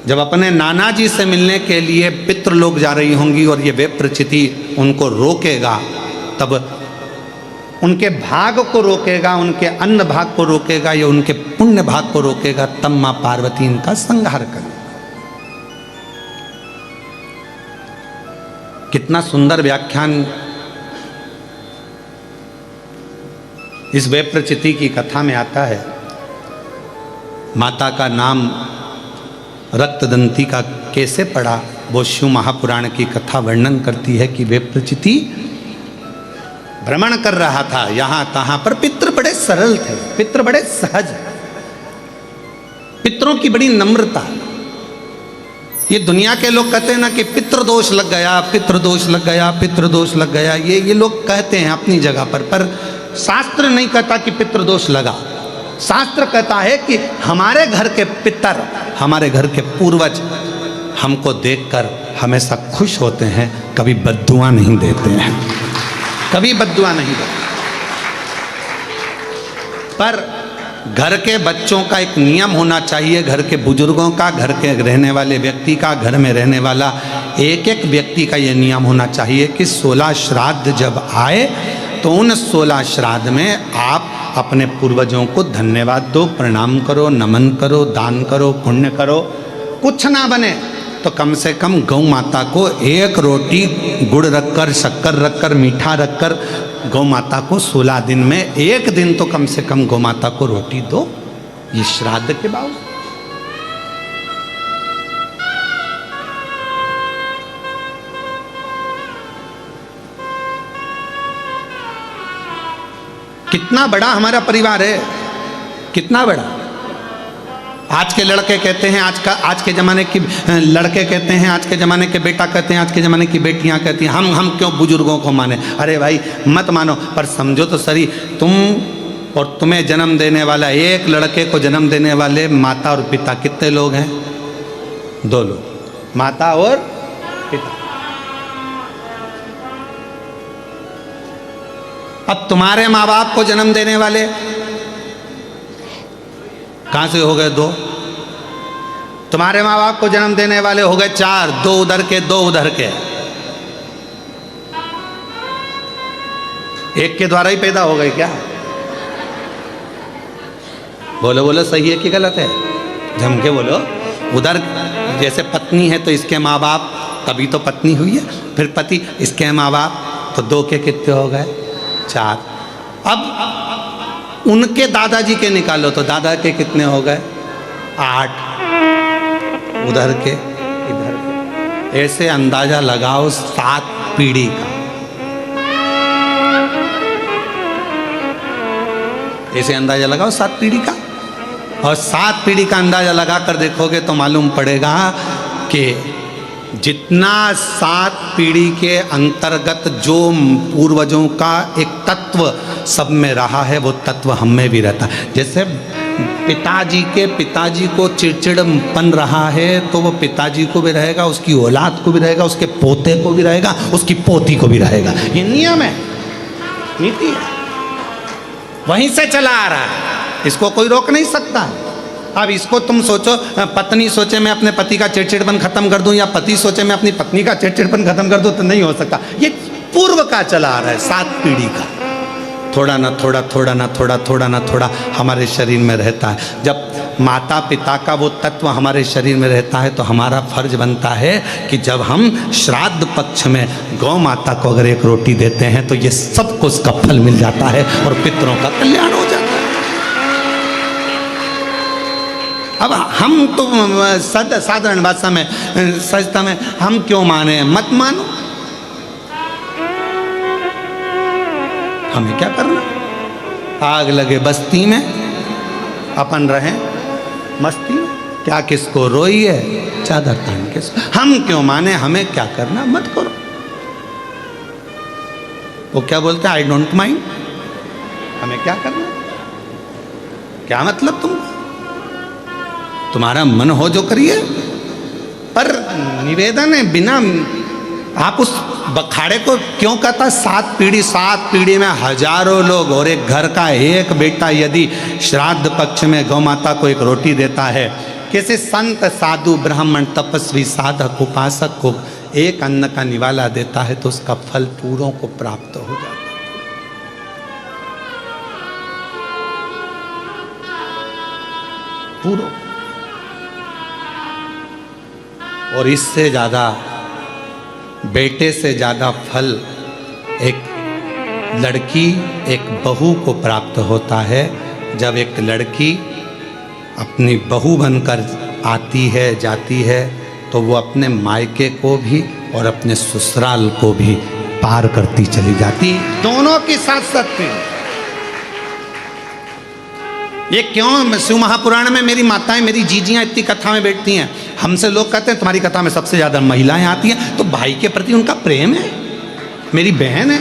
जब अपने नाना जी से मिलने के लिए पितृलोक जा रही होंगी और ये वेप्रचिति उनको रोकेगा, तब उनके भाग को रोकेगा, उनके अन्न भाग को रोकेगा या उनके पुण्य भाग को रोकेगा, तब मां पार्वती इनका संहार करेगी। कितना सुंदर व्याख्यान इस वेप्रचिति की कथा में आता है। माता का नाम रक्तदंती का कैसे पड़ा, वो शिव महापुराण की कथा वर्णन करती है कि वेप्रचिति भ्रमण कर रहा था यहां तहां पर। पितृ बड़े सरल थे, पितृ बड़े सहज, पितरों की बड़ी नम्रता। ये दुनिया के लोग कहते हैं ना कि पितृदोष लग गया, पितृदोष लग गया, पितृदोष लग गया, ये लोग कहते हैं अपनी जगह पर शास्त्र नहीं कहता कि पितृदोष लगा। शास्त्र कहता है कि हमारे घर के पितर, हमारे घर के पूर्वज हमको देखकर हमेशा खुश होते हैं, कभी बद्दुआ नहीं देते हैं, कभी बद्दुआ नहीं देते। पर घर के बच्चों का एक नियम होना चाहिए, घर के बुजुर्गों का, घर के रहने वाले व्यक्ति का, घर में रहने वाला एक एक व्यक्ति का ये नियम होना चाहिए कि 16 श्राद्ध जब आए तो उन 16 श्राद्ध में आप अपने पूर्वजों को धन्यवाद दो, प्रणाम करो, नमन करो, दान करो, पुण्य करो। कुछ ना बने तो कम से कम गौ माता को एक रोटी गुड़ रखकर, शक्कर रखकर, मीठा रखकर गौ माता को 16 दिन में एक दिन तो कम से कम गौ माता को रोटी दो, ये श्राद्ध के बावजूद। कितना बड़ा हमारा परिवार है, कितना बड़ा। आज के लड़के कहते हैं, आज के ज़माने की लड़के कहते हैं, आज के ज़माने के बेटा कहते हैं, आज के ज़माने की बेटियां कहती हैं हम क्यों बुजुर्गों को माने। अरे भाई मत मानो, पर समझो तो सही, तुम और तुम्हें जन्म देने वाला, एक लड़के को जन्म देने वाले माता और पिता कितने लोग हैं? 2 लोग, माता और पिता। अब तुम्हारे माँ बाप को जन्म देने वाले कहां से हो गए? 2। तुम्हारे माँ बाप को जन्म देने वाले हो गए 4, 2 उधर के 2 उधर के। एक के द्वारा ही पैदा हो गए क्या? बोलो बोलो, सही है कि गलत है? जम के बोलो। उधर जैसे पत्नी है तो इसके माँ बाप, तभी तो पत्नी हुई है, फिर पति, इसके माँ बाप, तो 2 के कितने हो गए? 4। अब उनके दादाजी के निकालो तो दादा के कितने हो गए? 8। उधर के, इधर के, ऐसे अंदाजा लगाओ 7 पीढ़ी का। ऐसे अंदाजा लगाओ 7 पीढ़ी का, और 7 पीढ़ी का अंदाजा लगा कर देखोगे तो मालूम पड़ेगा कि जितना 7 पीढ़ी के अंतर्गत जो पूर्वजों का एक तत्व सब में रहा है, वो तत्व हम में भी रहता है। जैसे पिताजी को चिड़चिड़पन रहा है तो वो पिताजी को भी रहेगा, उसकी औलाद को भी रहेगा, उसके पोते को भी रहेगा, उसकी पोती को भी रहेगा। ये नियम है, नीति है, वहीं से चला आ रहा है, इसको कोई रोक नहीं सकता। अब इसको तुम सोचो, पत्नी सोचे मैं अपने पति का चिड़चिड़पन खत्म कर दूं, या पति सोचे मैं अपनी पत्नी का चिड़चिड़पन खत्म कर दूं, तो नहीं हो सकता। ये पूर्व का चला आ रहा है, 7 पीढ़ी का। थोड़ा ना थोड़ा, थोड़ा ना थोड़ा, थोड़ा ना थोड़ा हमारे शरीर में रहता है। जब माता पिता का वो तत्व हमारे शरीर में रहता है तो हमारा फर्ज बनता है कि जब हम श्राद्ध पक्ष में गौ माता को अगर एक रोटी देते हैं तो ये सबको उसका फल मिल जाता है और पितरों का कल्याण हो जाता है। अब हम तो साधारण भाषा में, सहजता में, हम क्यों माने? मत मानो, हमें क्या करना? आग लगे बस्ती में, अपन रहें मस्ती में, क्या किसको रोई है चादर तान के। हम क्यों माने? हमें क्या करना? मत करो। वो क्या बोलते हैं? I don't mind. हमें क्या करना? क्या मतलब तुम्हारा मन हो जो करिए, पर निवेदन है, बिना आप उस बखाड़े को क्यों कहता? 7 पीढ़ी में हजारों लोग, और एक घर का एक बेटा यदि श्राद्ध पक्ष में गौ माता को एक रोटी देता है, किसी संत साधु ब्राह्मण तपस्वी साधक उपासक को एक अन्न का निवाला देता है तो उसका फल पूरों को प्राप्त हो जाता है। पूरों। और इससे ज़्यादा, बेटे से ज़्यादा फल एक लड़की, एक बहू को प्राप्त होता है। जब एक लड़की अपनी बहू बनकर आती है, जाती है, तो वो अपने मायके को भी और अपने ससुराल को भी पार करती चली जाती, दोनों की साथ साथ। ये क्यों? शिव महापुराण में मेरी माताएं, मेरी जीजियां इतनी कथा में बैठती हैं। हमसे लोग कहते हैं तुम्हारी कथा में सबसे ज्यादा महिलाएं आती हैं, तो भाई के प्रति उनका प्रेम है, मेरी बहन है,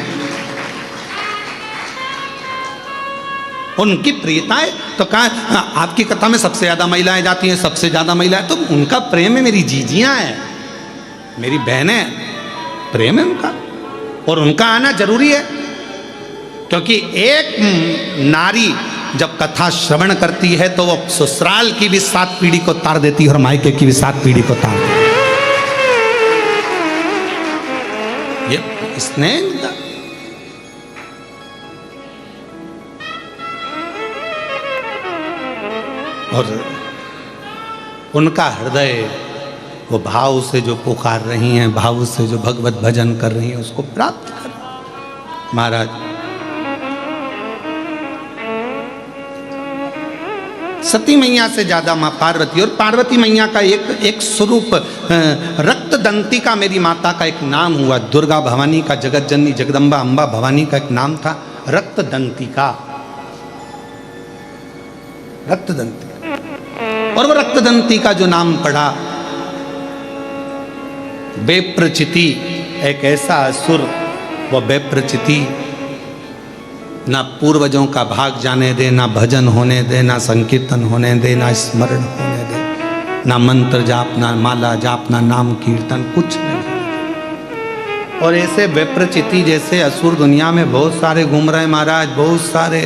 उनकी प्रियता है। तो कहा आपकी कथा में सबसे ज्यादा महिलाएं जाती हैं, सबसे ज्यादा महिलाएं, तो उनका प्रेम है, मेरी जीजियां हैं, मेरी बहन है, प्रेम है उनका, और उनका आना जरूरी है। क्योंकि एक नारी जब कथा श्रवण करती है तो वो ससुराल की भी 7 पीढ़ी को तार देती है और मायके की भी 7 पीढ़ी को तार देती है। ये स्नेह। और उनका हृदय, वो भाव से जो पुकार रही हैं, भाव से जो भगवत भजन कर रही हैं, उसको प्राप्त कर। महाराज सती मैया से ज्यादा माँ पार्वती, और पार्वती मैया का एक स्वरूप रक्त दंतिका मेरी माता का एक नाम हुआ। दुर्गा भवानी का, जगत जननी जगदम्बा अम्बा भवानी का एक नाम था रक्त दंतिका, रक्त दंतिका। और वो रक्त दंतिका जो नाम पढ़ा, बेप्रचिति एक ऐसा असुर, वह बेप्रचिति ना पूर्वजों का भाग जाने दे, ना भजन होने दे, ना संकीर्तन होने दे, ना स्मरण होने दे, ना मंत्र जाप, ना माला जाप, ना नाम कीर्तन, कुछ नहीं। और ऐसे विप्रचिति जैसे असुर दुनिया में बहुत सारे घूम रहे महाराज, बहुत सारे,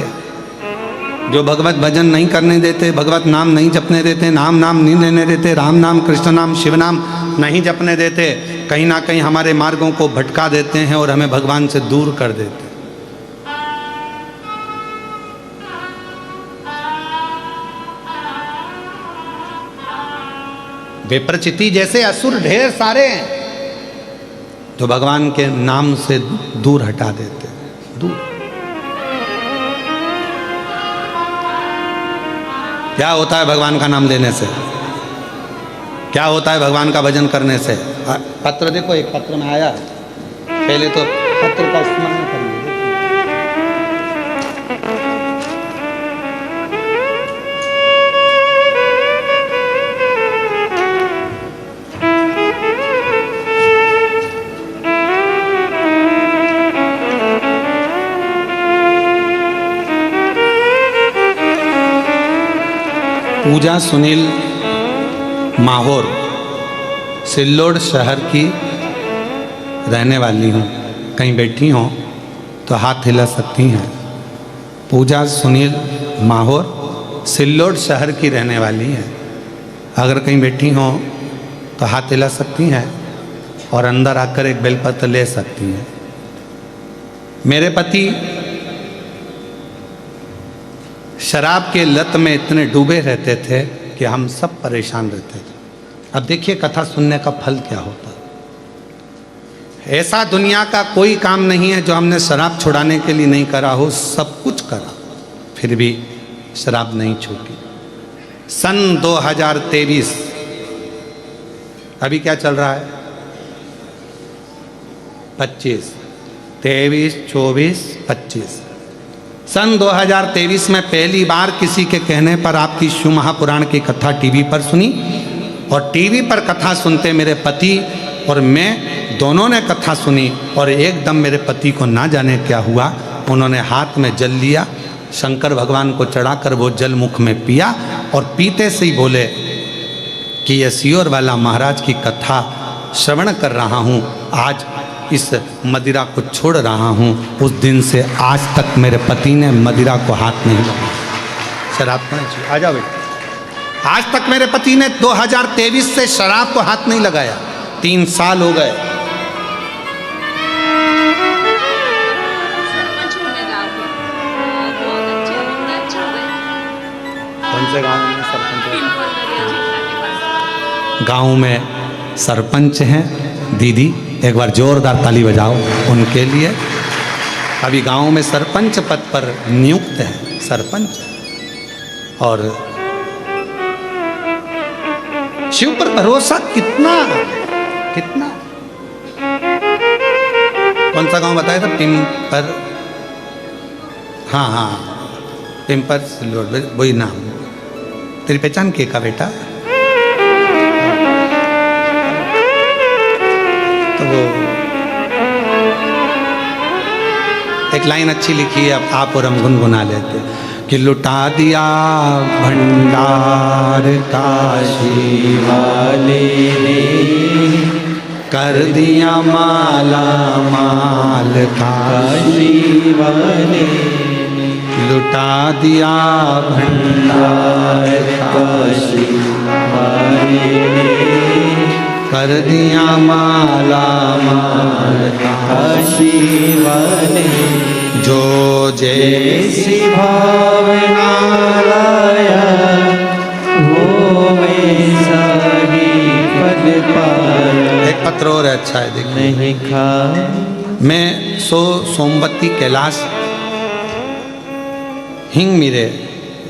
जो भगवत भजन नहीं करने देते, भगवत नाम नहीं जपने देते, नाम नहीं लेने देते, राम नाम, कृष्ण नाम, शिव नाम नहीं जपने देते, कहीं ना कहीं हमारे मार्गों को भटका देते हैं और हमें भगवान से दूर कर देते हैं। विप्रचिति जैसे असुर ढेर सारे हैं जो भगवान के नाम से दूर हटा देते हैं, दूर। क्या होता है भगवान का नाम लेने से? क्या होता है भगवान का भजन करने से? पत्र देखो, एक पत्र में आया, पहले तो पत्र का स्मरण करिए। पूजा सुनील माहौर, सिल्लोड शहर की रहने वाली हूँ। कहीं बैठी हों तो हाथ हिला सकती हैं। पूजा सुनील माहौर सिल्लोड शहर की रहने वाली है। अगर कहीं बैठी हों तो हाथ हिला सकती हैं और अंदर आकर एक बेलपत्र ले सकती हैं। मेरे पति शराब के लत में इतने डूबे रहते थे कि हम सब परेशान रहते थे। अब देखिए कथा सुनने का फल क्या होता है। ऐसा दुनिया का कोई काम नहीं है जो हमने शराब छुड़ाने के लिए नहीं करा हो, सब कुछ करा, फिर भी शराब नहीं छूटी। सन 2023, अभी क्या चल रहा है? 25, 23, 24, 25। सन 2023 में पहली बार किसी के कहने पर आपकी शिव महापुराण की कथा टीवी पर सुनी, और टीवी पर कथा सुनते मेरे पति और मैं दोनों ने कथा सुनी, और एकदम मेरे पति को ना जाने क्या हुआ, उन्होंने हाथ में जल लिया, शंकर भगवान को चढ़ाकर वो जल मुख में पिया, और पीते से ही बोले कि ये सियोर वाला महाराज की कथा श्रवण कर रहा हूँ, आज इस मदिरा को छोड़ रहा हूँ। उस दिन से आज तक मेरे पति ने मदिरा को हाथ नहीं लगाया। शराब नहीं चाहिए, आ जाओ बेटा। आज तक मेरे पति ने 2023 से शराब को हाथ नहीं लगाया। 3 साल हो गए। कौन से गांव में सरपंच? गांव में सरपंच हैं दीदी, एक बार जोरदार ताली बजाओ उनके लिए। अभी गांव में सरपंच पद पर नियुक्त है सरपंच, और शिव पर भरोसा कितना कितना। कौन सा गांव बताया था? पिंपर, हाँ, पिंपर सिल्लोड, वही नाम। तेरी पहचान के का बेटा? तो वो एक लाइन अच्छी लिखी है, अब आप और हम गुनगुना लेते कि लुटा दिया भंडार काशी वाले ने, कर दिया माला माल काशी वाले ने, लुटा दिया भंडार काशी वाले ने, कर दिया माला माल काशी वाले। जो जैसी भावना लाया वो वैसा ही फल पाया। अच्छा है, देखिए। नहीं खाए। मैं सोमवती कैलाश हिंग मिरे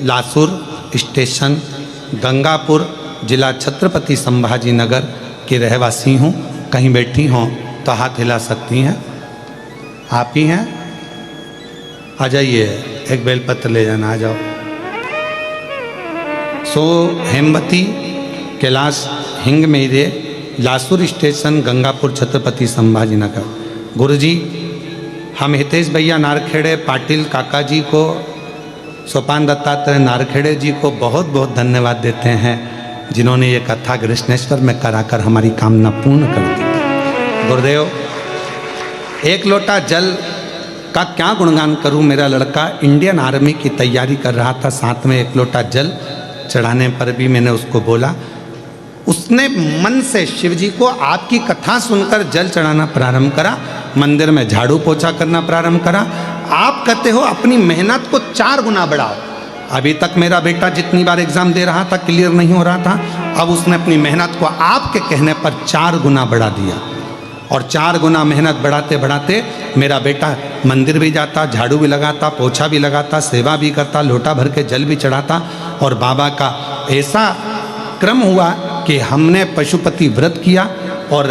लासुर स्टेशन गंगापुर जिला छत्रपति संभाजी नगर की रहवासी हूँ। कहीं बैठी हों तो हाथ हिला सकती हैं। आप ही हैं? आ जाइए, एक बेलपत्र ले जाना, आ जाओ। हेमवती कैलाश हिंग मेरे लासुर स्टेशन गंगापुर छत्रपति संभाजी नगर। गुरुजी, हम हितेश भैया नारखेड़े पाटिल काका जी को, सोपान दत्तात्रेय नारखेड़े जी को बहुत बहुत धन्यवाद देते हैं, जिन्होंने ये कथा कृष्णेश्वर में कराकर हमारी कामना पूर्ण कर दी। गुरुदेव, एक लोटा जल का क्या गुणगान करूं। मेरा लड़का इंडियन आर्मी की तैयारी कर रहा था, साथ में एक लोटा जल चढ़ाने पर भी मैंने उसको बोला, उसने मन से शिव जी को आपकी कथा सुनकर जल चढ़ाना प्रारंभ करा, मंदिर में झाड़ू पोछा करना प्रारंभ करा। आप कहते हो अपनी मेहनत को 4 गुना बढ़ाओ। अभी तक मेरा बेटा जितनी बार एग्जाम दे रहा था क्लियर नहीं हो रहा था, अब उसने अपनी मेहनत को आपके कहने पर 4 गुना बढ़ा दिया। और 4 गुना मेहनत बढ़ाते बढ़ाते मेरा बेटा मंदिर भी जाता, झाड़ू भी लगाता, पोछा भी लगाता, सेवा भी करता, लोटा भर के जल भी चढ़ाता। और बाबा का ऐसा क्रम हुआ कि हमने पशुपति व्रत किया और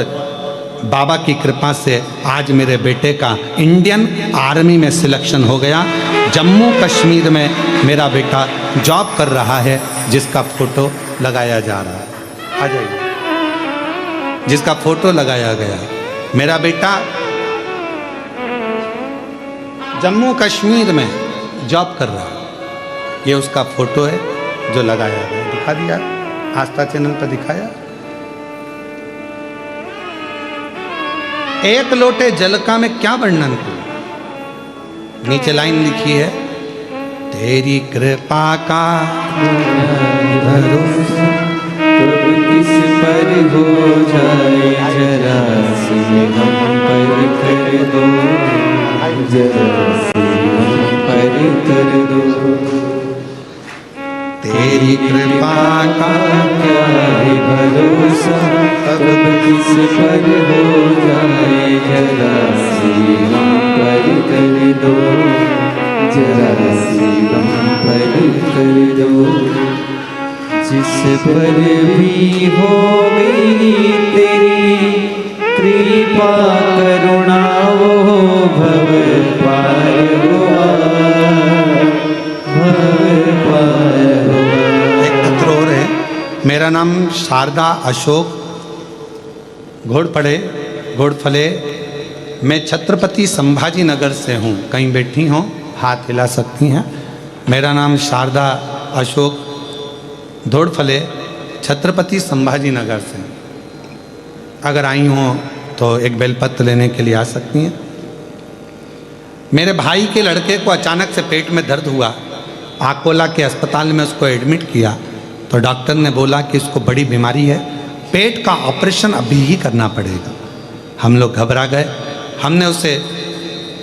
बाबा की कृपा से आज मेरे बेटे का इंडियन आर्मी में सिलेक्शन हो गया। जम्मू कश्मीर में मेरा बेटा जॉब कर रहा है, जिसका फोटो लगाया जा रहा है। आ जाइए, जिसका फोटो लगाया गया। मेरा बेटा जम्मू कश्मीर में जॉब कर रहा है, ये उसका फोटो है जो लगाया गया। दिखा दिया, आस्था चैनल पर दिखाया। एक लोटे जल का मैं क्या वर्णन करूं। नीचे लाइन लिखी है, तेरी कृपा का भरोसा कब किस पर हो जाए, जरा सी हम पर कर दो, जरा सी हम पर कर दो। तेरी कृपा का क्या है भरोसा कब किस पर हो जाए, जरा सी हम पर कर दो, जरा सी हम पर कर दो। जिस पर भी हो मेरी तेरी कृपा करुणा, वो भव पार हुआ, भव पार हुआ। एक पत्र और है। मेरा नाम शारदा अशोक घोड़फले, मैं छत्रपति संभाजी नगर से हूँ। कहीं बैठी हों हाथ हिला सकती हैं। मेरा नाम शारदा अशोक घोड़फले, छत्रपति संभाजी नगर से। अगर आई हों तो एक बेलपत्र लेने के लिए आ सकती हैं। मेरे भाई के लड़के को अचानक से पेट में दर्द हुआ, आकोला के अस्पताल में उसको एडमिट किया तो डॉक्टर ने बोला कि इसको बड़ी बीमारी है, पेट का ऑपरेशन अभी ही करना पड़ेगा। हम लोग घबरा गए। हमने उसे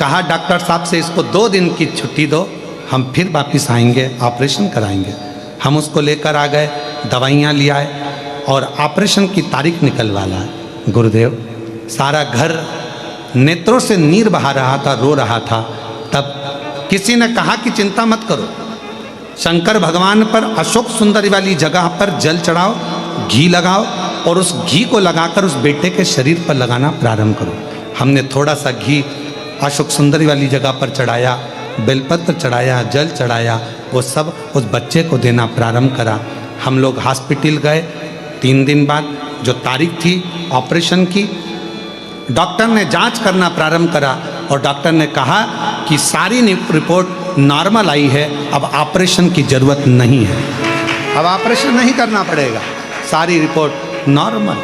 कहा डॉक्टर साहब से इसको 2 दिन की छुट्टी दो, हम फिर वापस आएंगे, ऑपरेशन कराएंगे। हम उसको लेकर आ गए, दवाइयाँ ले आए और ऑपरेशन की तारीख निकलवा ला। गुरुदेव, सारा घर नेत्रों से नीर बहा रहा था, रो रहा था। तब किसी ने कहा कि चिंता मत करो, शंकर भगवान पर अशोक सुंदरी वाली जगह पर जल चढ़ाओ, घी लगाओ और उस घी को लगाकर उस बेटे के शरीर पर लगाना प्रारंभ करो। हमने थोड़ा सा घी अशोक सुंदरी वाली जगह पर चढ़ाया, बेलपत्र चढ़ाया, जल चढ़ाया, वो सब उस बच्चे को देना प्रारंभ करा। हम लोग हॉस्पिटल गए। 3 दिन बाद जो तारीख थी ऑपरेशन की, डॉक्टर ने जांच करना प्रारंभ करा और डॉक्टर ने कहा कि सारी रिपोर्ट नॉर्मल आई है, अब ऑपरेशन की ज़रूरत नहीं है, अब ऑपरेशन नहीं करना पड़ेगा, सारी रिपोर्ट नॉर्मल,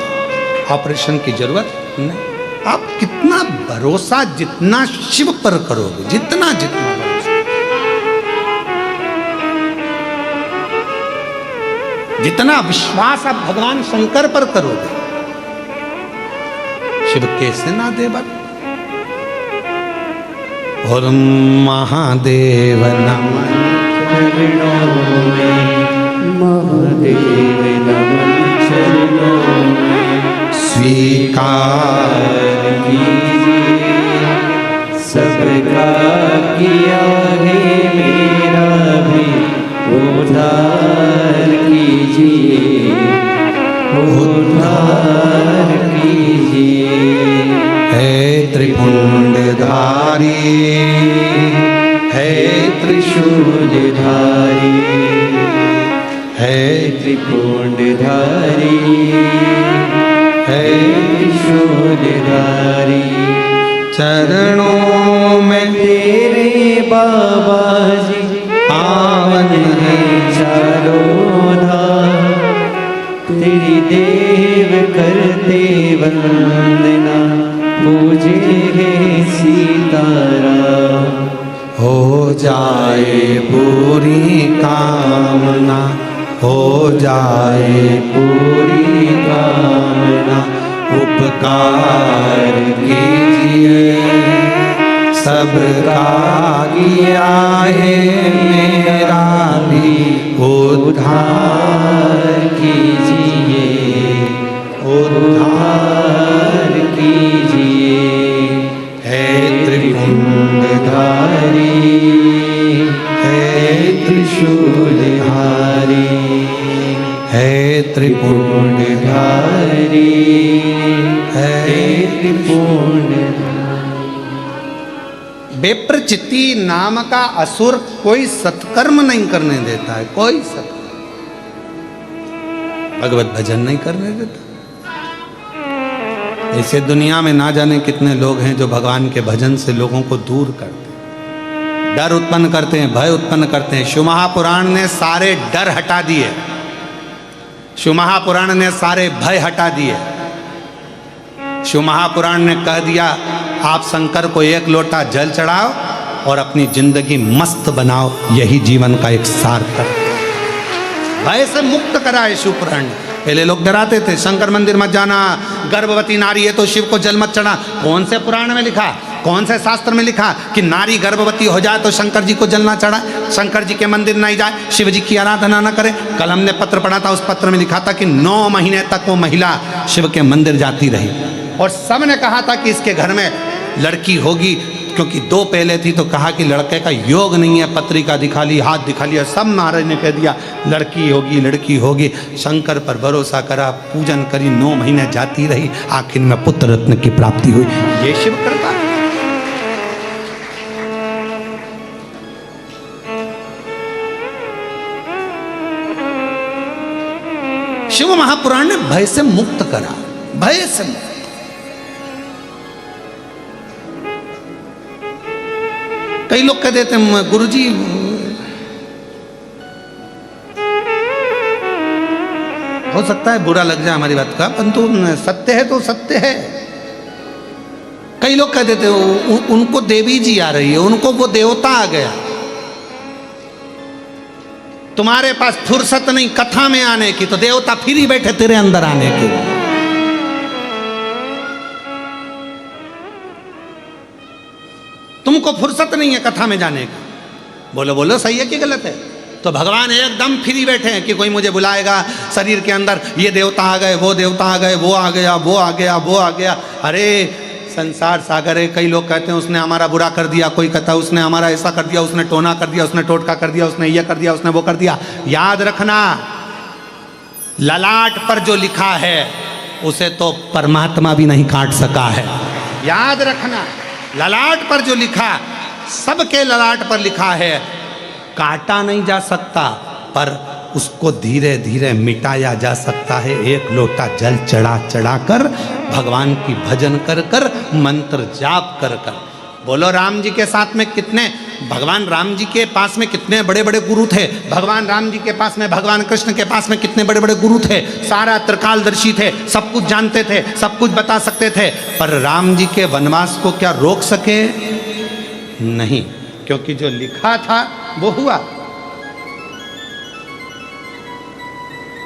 ऑपरेशन की ज़रूरत नहीं। आप कितना भरोसा जितना शिव पर करोगे, जितना जितना भरोसा, जितना विश्वास आप भगवान शंकर पर करोगे, शिव कैसे ना दे बल। और महादेव नमन चरणों में, महादेव नमन चरणों में, स्वीकार उद्धार कीजिए। हे त्रिपुंडधारी, हे त्रिशूलधारी, हे त्रिपुंडधारी, हे त्रिशूलधारी। चरणों में तेरे बाबा जी पावन है चारों धाम, तेरी देव करते वंदना, पूजे है सीताराम। हो जाए पूरी कामना, हो जाए पूरी कामना। उपकार कीजिए सबका किया है, मेरा भी उद्धार कीजिए, उद्धार कीजिए। हे त्रिपुंडधारी, हे त्रिशूलधारी, हे त्रिपुंडधारी, हे त्रिपुंडधारी। बेप्रचिति नाम का असुर कोई सत्कर्म नहीं करने देता है, कोई सत्कर्म, भगवत भजन नहीं करने देता। ऐसे दुनिया में ना जाने कितने लोग हैं जो भगवान के भजन से लोगों को दूर करते हैं, डर उत्पन्न करते हैं, भय उत्पन्न करते हैं। शिव महापुराण ने सारे डर हटा दिए, शिव महापुराण ने सारे भय हटा दिए। शिव महापुराण ने कह दिया आप शंकर को एक लोटा जल चढ़ाओ और अपनी जिंदगी मस्त बनाओ, यही जीवन का एक सार्थक। भय से मुक्त करा है शिव पुराण ने। पहले लोग डराते थे, शंकर मंदिर मत जाना, गर्भवती नारी है तो शिव को जल मत चढ़ा। कौन से पुराण में लिखा, कौन से शास्त्र में लिखा कि नारी गर्भवती हो जाए तो शंकर जी को जल ना चढ़ाए, शंकर जी के मंदिर नहीं जाए, शिव जी की आराधना ना करे? कल हमने पत्र पढ़ा था, उस पत्र में लिखा था कि 9 महीने तक वो महिला शिव के मंदिर जाती रही और सब ने कहा था कि इसके घर में लड़की होगी, क्योंकि 2 पहले थी तो कहा कि लड़के का योग नहीं है, पत्रिका दिखा ली, हाथ दिखा लिया, सब महाराज ने कह दिया लड़की होगी, लड़की होगी। शंकर पर भरोसा करा, पूजन करी, 9 महीने जाती रही, आखिर में पुत्र रत्न की प्राप्ति हुई। ये शिव कृपा। शिव महापुराण ने भय से मुक्त करा, भय से मुक्त। कई लोग कह देते हैं गुरुजी हो सकता है बुरा लग जाए हमारी बात का, परंतु सत्य है तो सत्य है। कई लोग कह देते हैं उनको देवी जी आ रही है, उनको वो देवता आ गया, तुम्हारे पास फुर्सत नहीं कथा में आने की, तो देवता फिर ही बैठे तेरे अंदर आने की। तुमको फुर्सत नहीं है कथा में जाने की। बोलो बोलो सही है कि गलत है? तो भगवान एकदम फ्री बैठे हैं कि कोई मुझे बुलाएगा, शरीर के अंदर ये देवता आ गए, वो देवता आ गए, वो आ गया, वो आ गया, वो आ गया। अरे संसार सागर है। कई लोग कहते हैं उसने हमारा बुरा कर दिया, कोई कहता है उसने हमारा ऐसा कर दिया, उसने टोना कर दिया, उसने टोटका कर दिया, उसने ये कर दिया, उसने वो कर दिया। याद रखना, ललाट पर जो लिखा है उसे तो परमात्मा भी नहीं काट सका है। याद रखना, ललाट पर जो लिखा, सबके ललाट पर लिखा है, काटा नहीं जा सकता, पर उसको धीरे धीरे मिटाया जा सकता है। एक लोटा जल चढ़ा चढ़ा कर, भगवान की भजन कर कर, मंत्र जाप कर कर। बोलो राम जी के साथ में कितने, भगवान राम जी के पास में कितने बड़े बड़े गुरु थे। भगवान राम जी के पास में, भगवान कृष्ण के पास में कितने बड़े बड़े गुरु थे। सारा त्रिकालदर्शी थे, सब कुछ जानते थे, सब कुछ बता सकते थे। पर राम जी के वनवास को क्या रोक सके? नहीं, क्योंकि जो लिखा था वो हुआ।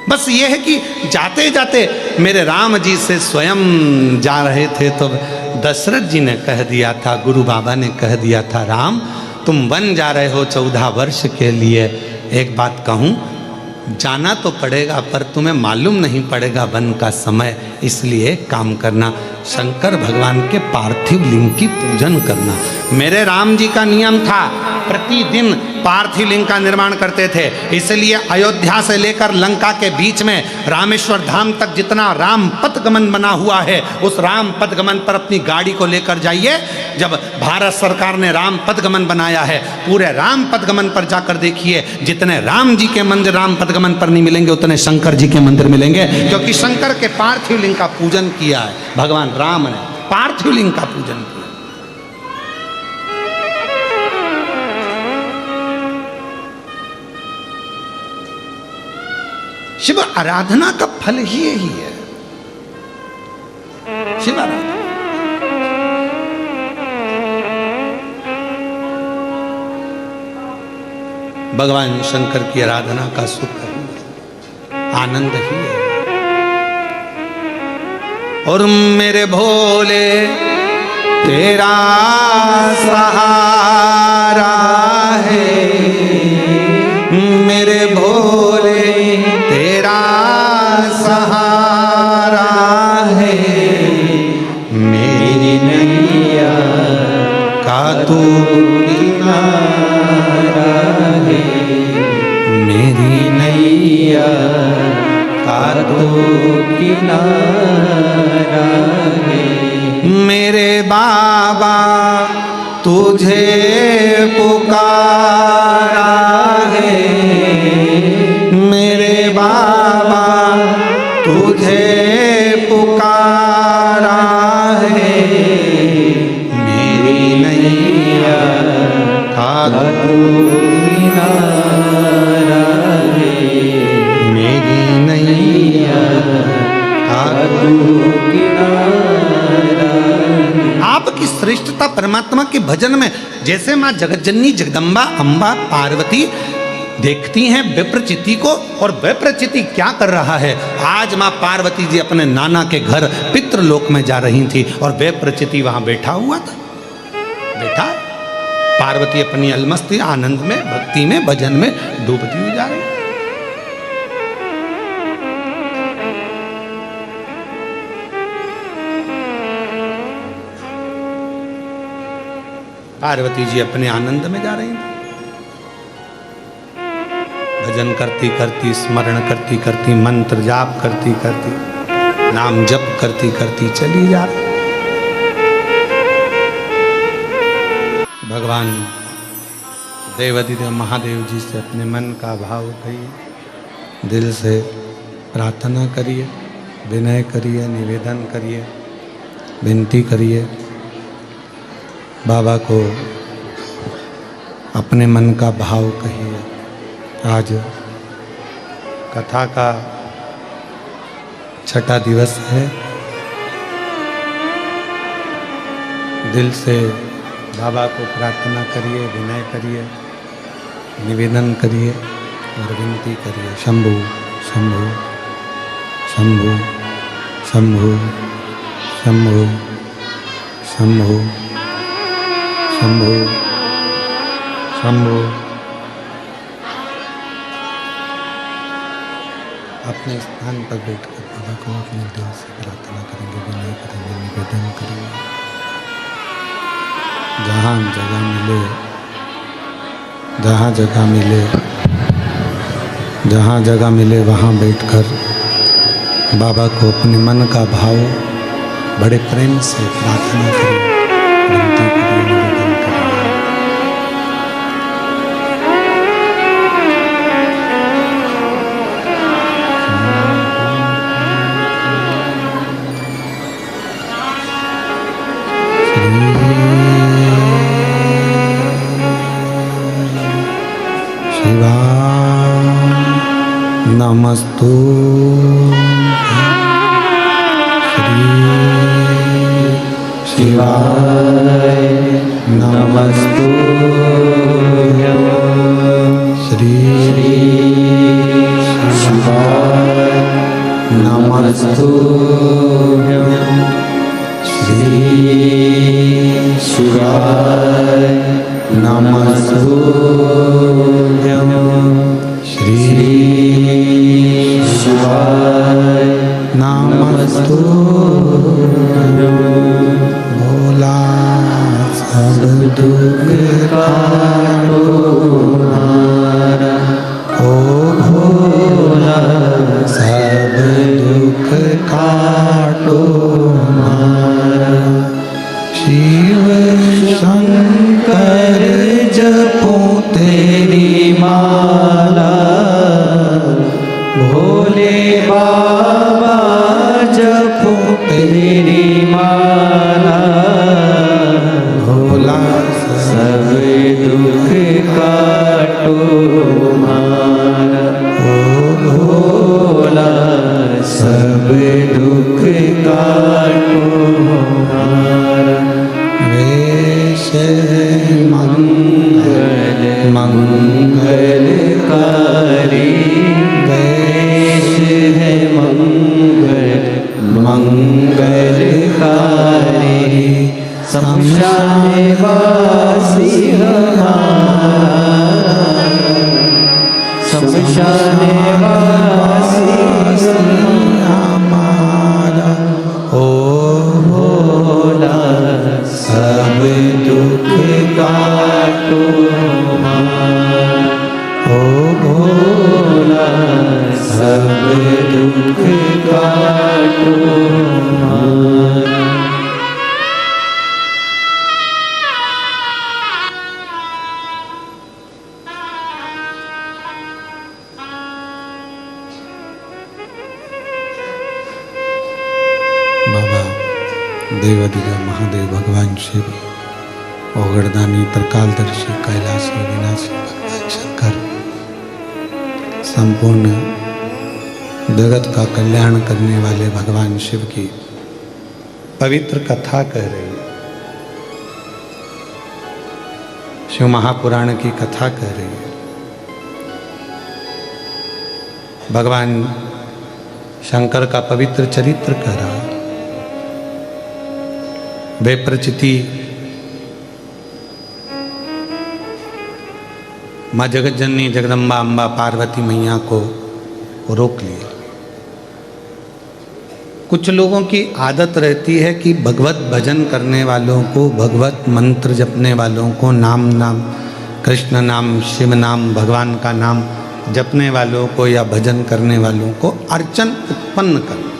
बस ये है कि जाते जाते मेरे राम जी से स्वयं जा रहे थे तो दशरथ जी ने कह दिया था, गुरु बाबा ने कह दिया था, राम तुम वन जा रहे हो 14 वर्ष के लिए, एक बात कहूँ, जाना तो पड़ेगा पर तुम्हें मालूम नहीं पड़ेगा वन का समय, इसलिए काम करना, शंकर भगवान के पार्थिव लिंग की पूजन करना। मेरे राम जी का नियम था प्रतिदिन पार्थिव लिंग का निर्माण करते थे। इसलिए अयोध्या से लेकर लंका के बीच में रामेश्वर धाम तक जितना राम पथगमन बना हुआ है, उस राम पथगमन पर अपनी गाड़ी को लेकर जाइए। जब भारत सरकार ने राम पथगमन बनाया है, पूरे राम पथगमन पर जाकर देखिए, जितने राम जी के मंदिर राम पथगमन पर नहीं मिलेंगे, उतने शंकर जी के मंदिर मिलेंगे, क्योंकि शंकर के पार्थिव लिंग का पूजन किया है भगवान राम ने, पार्थिव लिंग का पूजन किया। शिव आराधना का फल ही यही है, शिव आराधना। भगवान शंकर की आराधना का सुख आनंद ही है। और मेरे भोले तेरा सहारा है, मेरे भोले तेरा सहारा है, मेरी नैया का तू किनारा है, मेरी नैया का तू किनारा है। मेरे बाबा तुझे पुकारा है, मेरे बाबा तुझे पुकारा है, मेरी नैया का तू किनारा है, मेरी नैया का तू किनारा। आपकी श्रेष्ठता परमात्मा के भजन में, जैसे माँ जगतजननी जगदम्बा अम्बा पार्वती देखती हैं विप्रचिति को, और विप्रचिति क्या कर रहा है, आज माँ पार्वती जी अपने नाना के घर पितृलोक में जा रही थी और विप्रचिति वहां बैठा हुआ था। बैठा पार्वती अपनी अलमस्ती आनंद में, भक्ति में, भजन में डूबती हुई जा रही। पार्वती जी अपने आनंद में जा रही थी, भजन करती करती, स्मरण करती करती, मंत्र जाप करती करती, नाम जप करती करती चली जा रही। भगवान देवाधिदेव महादेव जी से अपने मन का भाव कहिए, दिल से प्रार्थना करिए, विनय करिए, निवेदन करिए, विनती करिए। बाबा को अपने मन का भाव कहिए। आज कथा का छठा दिवस है। दिल से बाबा को प्रार्थना करिए, विनय करिए, निवेदन करिए और विनती करिए। शंभु शंभु शंभु शंभु शंभु शंभु शंभु शंभु। अपने स्थान पर बैठकर बाबा को अपने दिल से प्रार्थना करेंगे, विनय करेंगे, निवेदन करेंगे। जहाँ जगह मिले, जहाँ जगह मिले, जहाँ जगह मिले वहाँ बैठकर बाबा को अपने मन का भाव बड़े प्रेम से प्रार्थना करें, विनती करिए, निवेदन करिए। नमस्तु श्री शिवाय नमस्तु श्री शिवाय नमस्तु श्री शिवाय नमस्तु श्री शिवाय नमस्तु। भोला सब दुख काटो हमारा, ओ भोला सब दुख काटो हमारा। शिव शंकर जपो तेरी माला, भोले बाबा जपो तेरी माला, भोला सब दुख काटो हमारा, ओ भोला सब दुख काटो हमारा। वेश मंगल मंगलकारी, वेश है मंगल मंगलकारी, शमशान वासी हमारा, शमशान वासी हमारा। ओ भोला सब दुख काटो हमारा, ओ भोला सब दुख काटो हमारा। बाबा देवादिदेव महादेव भगवान शिव, ओगड़दानी त्रिकालदर्शी कैलाशी विनाशी भगवान शंकर, संपूर्ण जगत का कल्याण करने वाले भगवान शिव की पवित्र कथा कह रही है। शिव महापुराण की कथा कह रही है। भगवान शंकर का पवित्र चरित्र कह रहा है। वे प्रचिति माँ जगत जननी जगदम्बा अम्बा पार्वती मैया को रोक लिया। कुछ लोगों की आदत रहती है कि भगवत भजन करने वालों को, भगवत मंत्र जपने वालों को, नाम कृष्ण नाम, शिव नाम, भगवान का नाम जपने वालों को या भजन करने वालों को अर्चन उत्पन्न करना।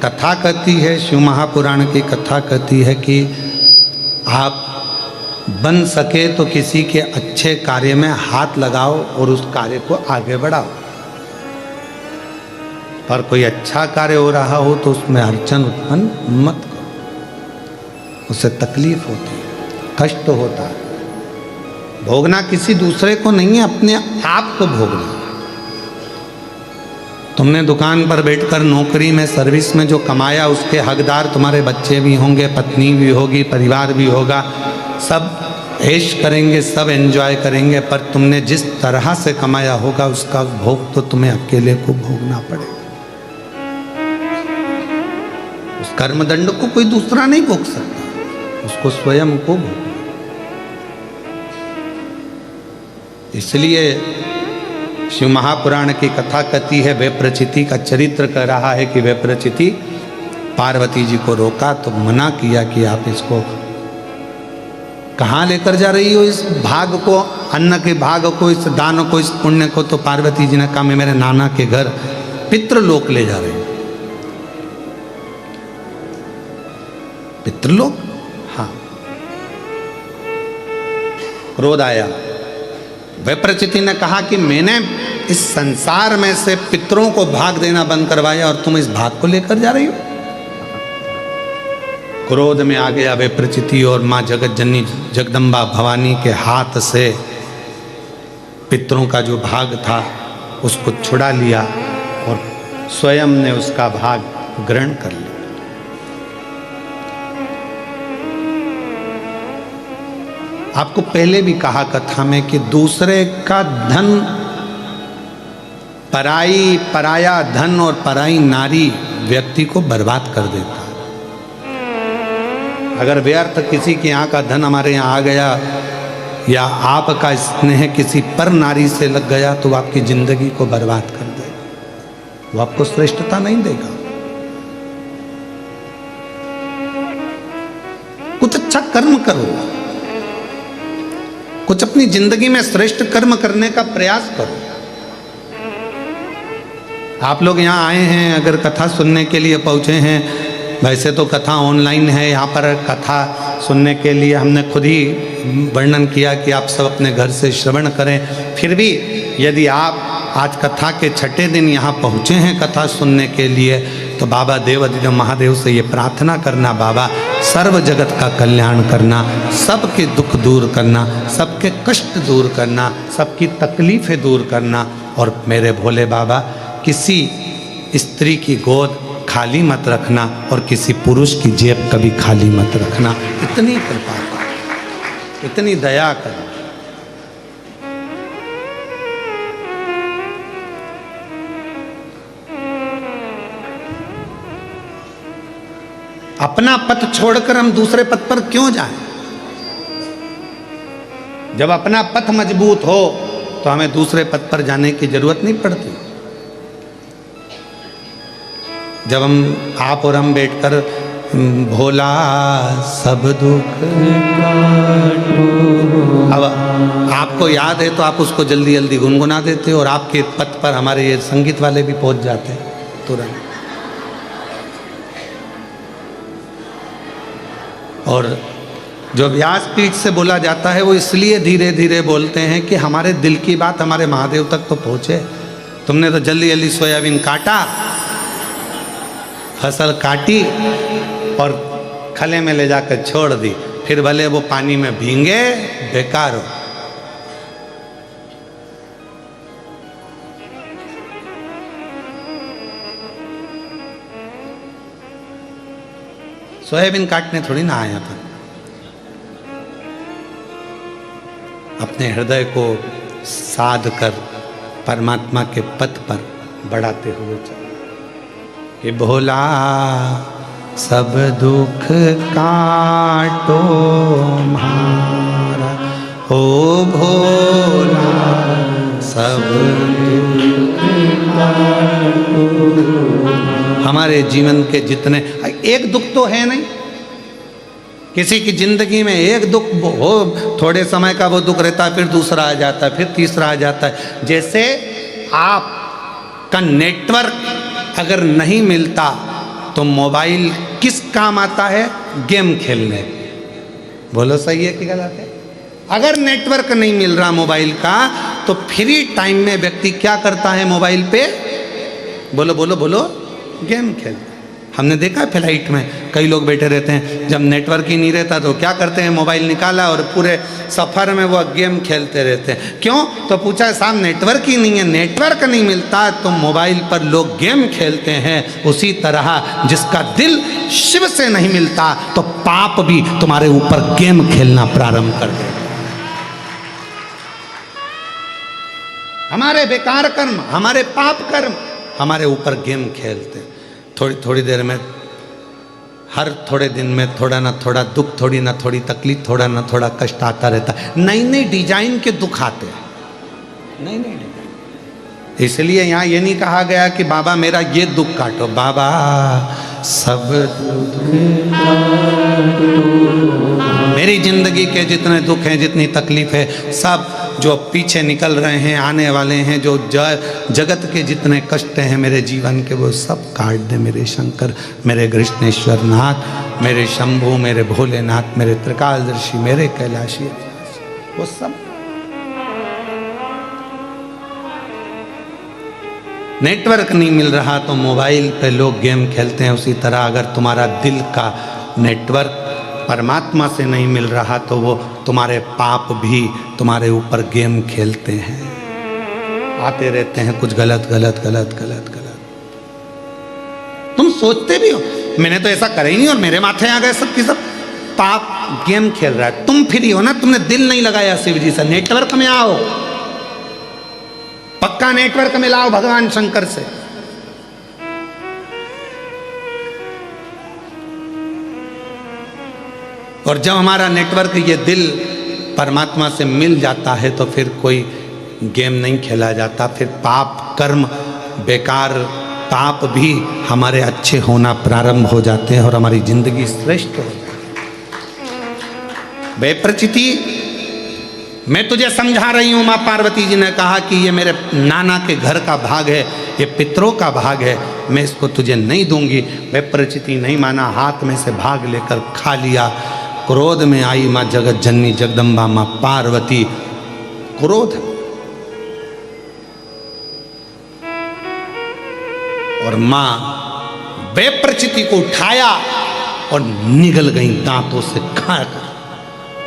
कथा कहती है, शिव महापुराण की कथा कहती है कि आप बन सके तो किसी के अच्छे कार्य में हाथ लगाओ और उस कार्य को आगे बढ़ाओ। पर कोई अच्छा कार्य हो रहा हो तो उसमें अड़चन उत्पन्न मत करो, उससे तकलीफ होती है, कष्ट होता है। भोगना किसी दूसरे को नहीं है, अपने आप को भोगना। तुमने दुकान पर बैठकर नौकरी में, सर्विस में जो कमाया उसके हकदार तुम्हारे बच्चे भी होंगे, पत्नी भी होगी, परिवार भी होगा, सब ऐश करेंगे, सब एंजॉय करेंगे। पर तुमने जिस तरह से कमाया होगा उसका भोग तो तुम्हें अकेले को भोगना पड़ेगा। उस कर्मदंड को कोई दूसरा नहीं भोग सकता, उसको स्वयं को भोगना। इसलिए शिव महापुराण की कथा कहती है, वे प्रचिति का चरित्र कह रहा है कि वे प्रचिति पार्वती जी को रोका तो मना किया कि आप इसको कहाँ लेकर जा रही हो, इस भाग को, अन्न के भाग को, इस दान को, इस पुण्य को। तो पार्वती जी ने कहा मैं मेरे नाना के घर पितृलोक ले जा रही हूँ। पितृलोक? हाँ। क्रोध आया। विप्रचिति ने कहा कि मैंने इस संसार में से पितरों को भाग देना बंद करवाया और तुम इस भाग को लेकर जा रही हो। क्रोध में आ गया विप्रचिति और माँ जगत जननी जगदम्बा भवानी के हाथ से पितरों का जो भाग था उसको छुड़ा लिया और स्वयं ने उसका भाग ग्रहण कर लिया। आपको पहले भी कहा कथा में कि दूसरे का धन, पराया धन और पराई नारी व्यक्ति को बर्बाद कर देता है। अगर व्यर्थ किसी के यहाँ का धन हमारे यहाँ आ गया या आपका स्नेह किसी पर नारी से लग गया तो वो आपकी जिंदगी को बर्बाद कर देगा, वो आपको श्रेष्ठता नहीं देगा। कुछ अच्छा कर्म करो, कुछ अपनी जिंदगी में श्रेष्ठ कर्म करने का प्रयास करो। आप लोग यहाँ आए हैं, अगर कथा सुनने के लिए पहुँचे हैं, वैसे तो कथा ऑनलाइन है, यहाँ पर कथा सुनने के लिए हमने खुद ही वर्णन किया कि आप सब अपने घर से श्रवण करें। फिर भी यदि आप आज कथा के छठे दिन यहाँ पहुँचे हैं कथा सुनने के लिए, तो बाबा देवाधिदेव महादेव से ये प्रार्थना करना, बाबा सर्व जगत का कल्याण करना, सबके दुख दूर करना, सबके कष्ट दूर करना, सबकी तकलीफ़ें दूर करना, और मेरे भोले बाबा किसी स्त्री की गोद खाली मत रखना और किसी पुरुष की जेब कभी खाली मत रखना। इतनी कृपा कर, इतनी दया कर। अपना पथ छोड़कर हम दूसरे पथ पर क्यों जाएं? जब अपना पथ मजबूत हो तो हमें दूसरे पथ पर जाने की जरूरत नहीं पड़ती। जब हम आप और हम बैठकर भोला सब दुख काटो, अब आपको याद है तो आप उसको जल्दी जल्दी गुनगुना देते हो, और आपके पथ पर हमारे ये संगीत वाले भी पहुंच जाते हैं तुरंत। और जो व्यासपीठ से बोला जाता है वो इसलिए धीरे धीरे बोलते हैं कि हमारे दिल की बात हमारे महादेव तक तो पहुँचे। तुमने तो जल्दी जल्दी सोयाबीन काटा, फसल काटी और खले में ले जाकर छोड़ दी, फिर भले वो पानी में भींगे, बेकार हो। सोयाबीन काटने थोड़ी ना आया था, अपने हृदय को साध कर परमात्मा के पथ पर बढ़ाते हुए चले। कि भोला सब दुख काटो म्हारा, ओ भोला सब दुख काटो। हमारे जीवन के जितने, एक दुख तो है नहीं, किसी की जिंदगी में एक दुख हो, थोड़े समय का वो दुख रहता है, फिर दूसरा आ जाता है, फिर तीसरा आ जाता है। जैसे आपका नेटवर्क अगर नहीं मिलता तो मोबाइल किस काम आता है? गेम खेलने। बोलो सही है कि गलत है? अगर नेटवर्क नहीं मिल रहा मोबाइल का तो फ्री टाइम में व्यक्ति क्या करता है? मोबाइल पे बोलो बोलो बोलो, गेम खेलता। हमने देखा है फ्लाइट में कई लोग बैठे रहते हैं, जब नेटवर्क ही नहीं रहता तो क्या करते हैं? मोबाइल निकाला और पूरे सफ़र में वो गेम खेलते रहते हैं। क्यों? तो पूछा साहब नेटवर्क ही नहीं है। नेटवर्क नहीं मिलता तो मोबाइल पर लोग गेम खेलते हैं। उसी तरह जिसका दिल शिव से नहीं मिलता तो पाप भी तुम्हारे ऊपर गेम खेलना प्रारंभ कर देगा। हमारे बेकार कर्म, हमारे पाप कर्म हमारे ऊपर गेम खेलते हैं। थोड़ी थोड़ी देर में, हर थोड़े दिन में थोड़ा ना थोड़ा दुख, थोड़ी ना थोड़ी तकलीफ, थोड़ा ना थोड़ा कष्ट आता रहता है। नई नई डिजाइन के दुख आते हैं, नई नई डिजाइन। इसलिए यहाँ ये नहीं कहा गया कि बाबा मेरा ये दुख काटो, बाबा सब दुख काटो। मेरी जिंदगी के जितने दुख हैं, जितनी तकलीफ है, सब जो पीछे निकल रहे हैं, आने वाले हैं, जो जगत के जितने कष्ट हैं मेरे जीवन के, वो सब काट दे मेरे शंकर, मेरे कृष्णेश्वर नाथ, मेरे शंभू, मेरे भोलेनाथ, मेरे त्रिकालदर्शी, मेरे कैलाशी, वो सब। नेटवर्क नहीं मिल रहा तो मोबाइल पे लोग गेम खेलते हैं। उसी तरह अगर तुम्हारा दिल का नेटवर्क परमात्मा से नहीं मिल रहा तो वो तुम्हारे पाप भी तुम्हारे ऊपर गेम खेलते हैं, आते रहते हैं कुछ गलत गलत गलत गलत गलत। तुम सोचते भी हो मैंने तो ऐसा करा ही नहीं और मेरे माथे आ गए सब की सब। पाप गेम खेल रहा है। तुम फ्री हो ना, तुमने दिल नहीं लगाया शिव जी से। नेटवर्क में आओ, पक्का नेटवर्क में लाओ भगवान शंकर से। और जब हमारा नेटवर्क ये दिल परमात्मा से मिल जाता है तो फिर कोई गेम नहीं खेला जाता, फिर पाप कर्म बेकार, पाप भी हमारे अच्छे होना प्रारंभ हो जाते हैं और हमारी जिंदगी श्रेष्ठ हो जाती है। बेप्रचिति, मैं तुझे समझा रही हूँ, माँ पार्वती जी ने कहा कि ये मेरे नाना के घर का भाग है, ये पितरों का भाग है, मैं इसको तुझे नहीं दूंगी। बेप्रचिति नहीं माना, हाथ में से भाग लेकर खा लिया। क्रोध में आई माँ जगत जननी जगदम्बा माँ पार्वती, क्रोध, और माँ बेप्रचिति को उठाया और निगल गई दांतों से खाकर।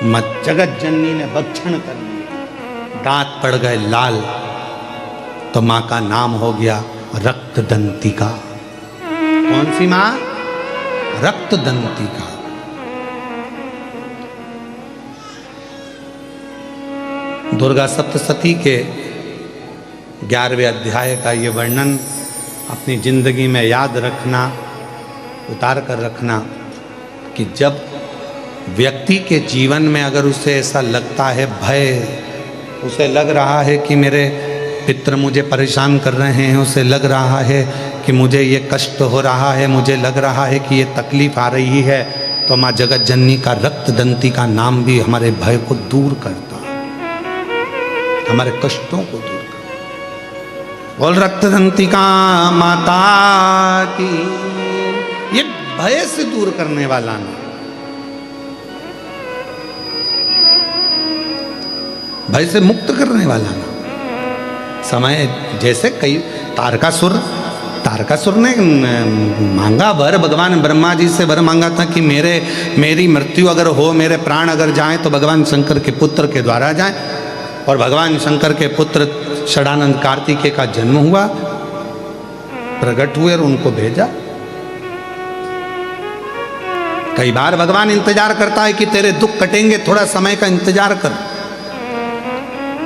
माँ जगत जननी ने भक्षण कर लिया, दांत पड़ गए लाल, तो माँ का नाम हो गया रक्तदंतिका। कौन सी माँ? रक्तदंतिका। दुर्गा सप्तशती के 11वें अध्याय का ये वर्णन अपनी जिंदगी में याद रखना, उतार कर रखना कि जब व्यक्ति के जीवन में अगर उसे ऐसा लगता है, भय, उसे लग रहा है कि मेरे पितर मुझे परेशान कर रहे हैं, उसे लग रहा है कि मुझे ये कष्ट हो रहा है, मुझे लग रहा है कि ये तकलीफ आ रही है, तो माँ जगत जननी का रक्तदंती का नाम भी हमारे भय को दूर करता है, हमारे कष्टों को दूर करता। बोल रक्तदंतिका माता की। ये भय से दूर करने वाला नाम, भय से मुक्त करने वाला ना। समय जैसे कई तारकासुर ने मांगा वर, भगवान ब्रह्मा जी से वर मांगा था कि मेरी मृत्यु अगर हो, मेरे प्राण अगर जाएं तो भगवान शंकर के पुत्र के द्वारा जाएं। और भगवान शंकर के पुत्र षडानंद कार्तिकेय का जन्म हुआ, प्रकट हुए और उनको भेजा। कई बार भगवान इंतजार करता है कि तेरे दुख कटेंगे, थोड़ा समय का इंतजार कर।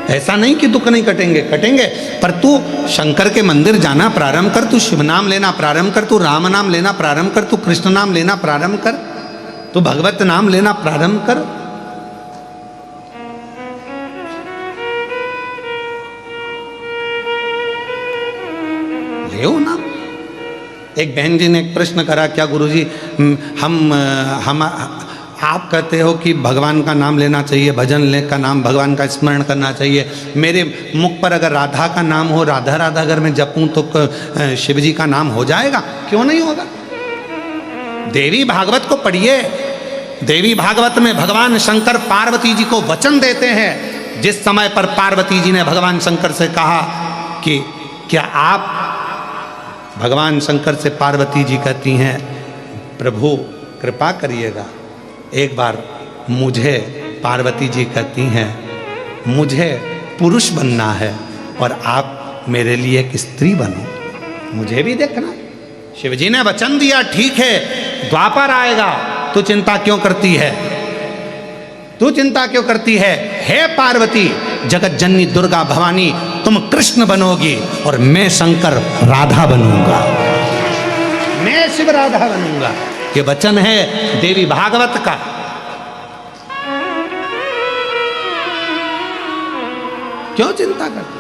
ऐसा नहीं कि दुख नहीं कटेंगे, कटेंगे, पर तू शंकर के मंदिर जाना प्रारंभ कर, तू शिव नाम लेना प्रारंभ कर, तू राम नाम लेना प्रारंभ कर, तू कृष्ण नाम लेना प्रारंभ कर, तू भगवत नाम लेना प्रारंभ कर। ले ना। एक बहन जी ने एक प्रश्न करा, क्या गुरुजी हम आप कहते हो कि भगवान का नाम लेना चाहिए, भजन ले का नाम, भगवान का स्मरण करना चाहिए, मेरे मुख पर अगर राधा का नाम हो, राधा राधा अगर मैं जपूं तो शिव जी का नाम हो जाएगा? क्यों नहीं होगा? देवी भागवत को पढ़िए। देवी भागवत में भगवान शंकर पार्वती जी को वचन देते हैं। जिस समय पर पार्वती जी ने भगवान शंकर से कहा कि क्या आप, भगवान शंकर से पार्वती जी कहती हैं, प्रभु कृपा करिएगा, एक बार मुझे, पार्वती जी कहती हैं, मुझे पुरुष बनना है और आप मेरे लिए एक स्त्री बनो, मुझे भी देखना। शिव जी ने वचन दिया, ठीक है, द्वापर आएगा, तू चिंता क्यों करती है? तू चिंता क्यों करती है? हे पार्वती, जगत जननी दुर्गा भवानी, तुम कृष्ण बनोगी और मैं शंकर राधा बनूंगा, मैं शिव राधा बनूंगा। ये वचन है देवी भागवत का। क्यों चिंता करते?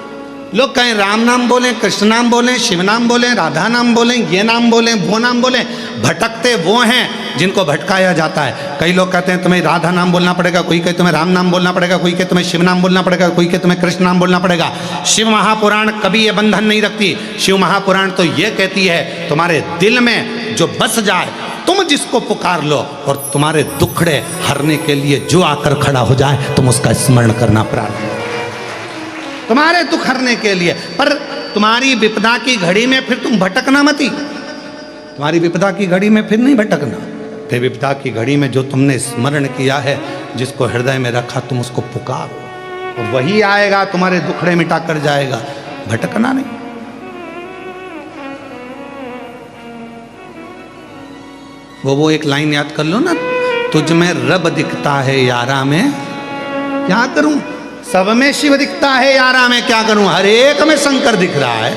लोग कहें राम नाम बोलें, कृष्ण नाम बोलें, शिव नाम बोलें, राधा नाम बोलें, ये नाम बोलें, वो नाम बोलें, भटकते वो हैं जिनको भटकाया जाता है। कई लोग कहते हैं तुम्हें राधा नाम बोलना पड़ेगा, कोई कहे तुम्हें राम नाम बोलना पड़ेगा, कोई कहे तुम्हें शिव नाम बोलना पड़ेगा, कोई कहे तुम्हें कृष्ण नाम बोलना पड़ेगा। शिव महापुराण कभी ये बंधन नहीं रखती। शिव महापुराण तो ये कहती है तुम्हारे दिल में जो बस जाए, तुम जिसको पुकार लो, और तुम्हारे दुखड़े हरने के लिए जो आकर खड़ा हो जाए, तुम उसका स्मरण करना प्रारंभ, तुम्हारे दुख हरने के लिए। पर तुम्हारी विपदा की घड़ी में फिर तुम भटकना मती, तुम्हारी विपदा की घड़ी में फिर नहीं भटकना। फिर विपदा की घड़ी में जो तुमने स्मरण किया है, जिसको हृदय में रखा, तुम उसको पुकारो, और वही आएगा, तुम्हारे दुखड़े मिटा कर जाएगा, भटकना नहीं। वो एक लाइन याद कर लो ना, तुझ में रब दिखता है यारा में क्या करूं, सब में शिव दिखता है यारा में क्या करूं, हर एक में शंकर दिख रहा है,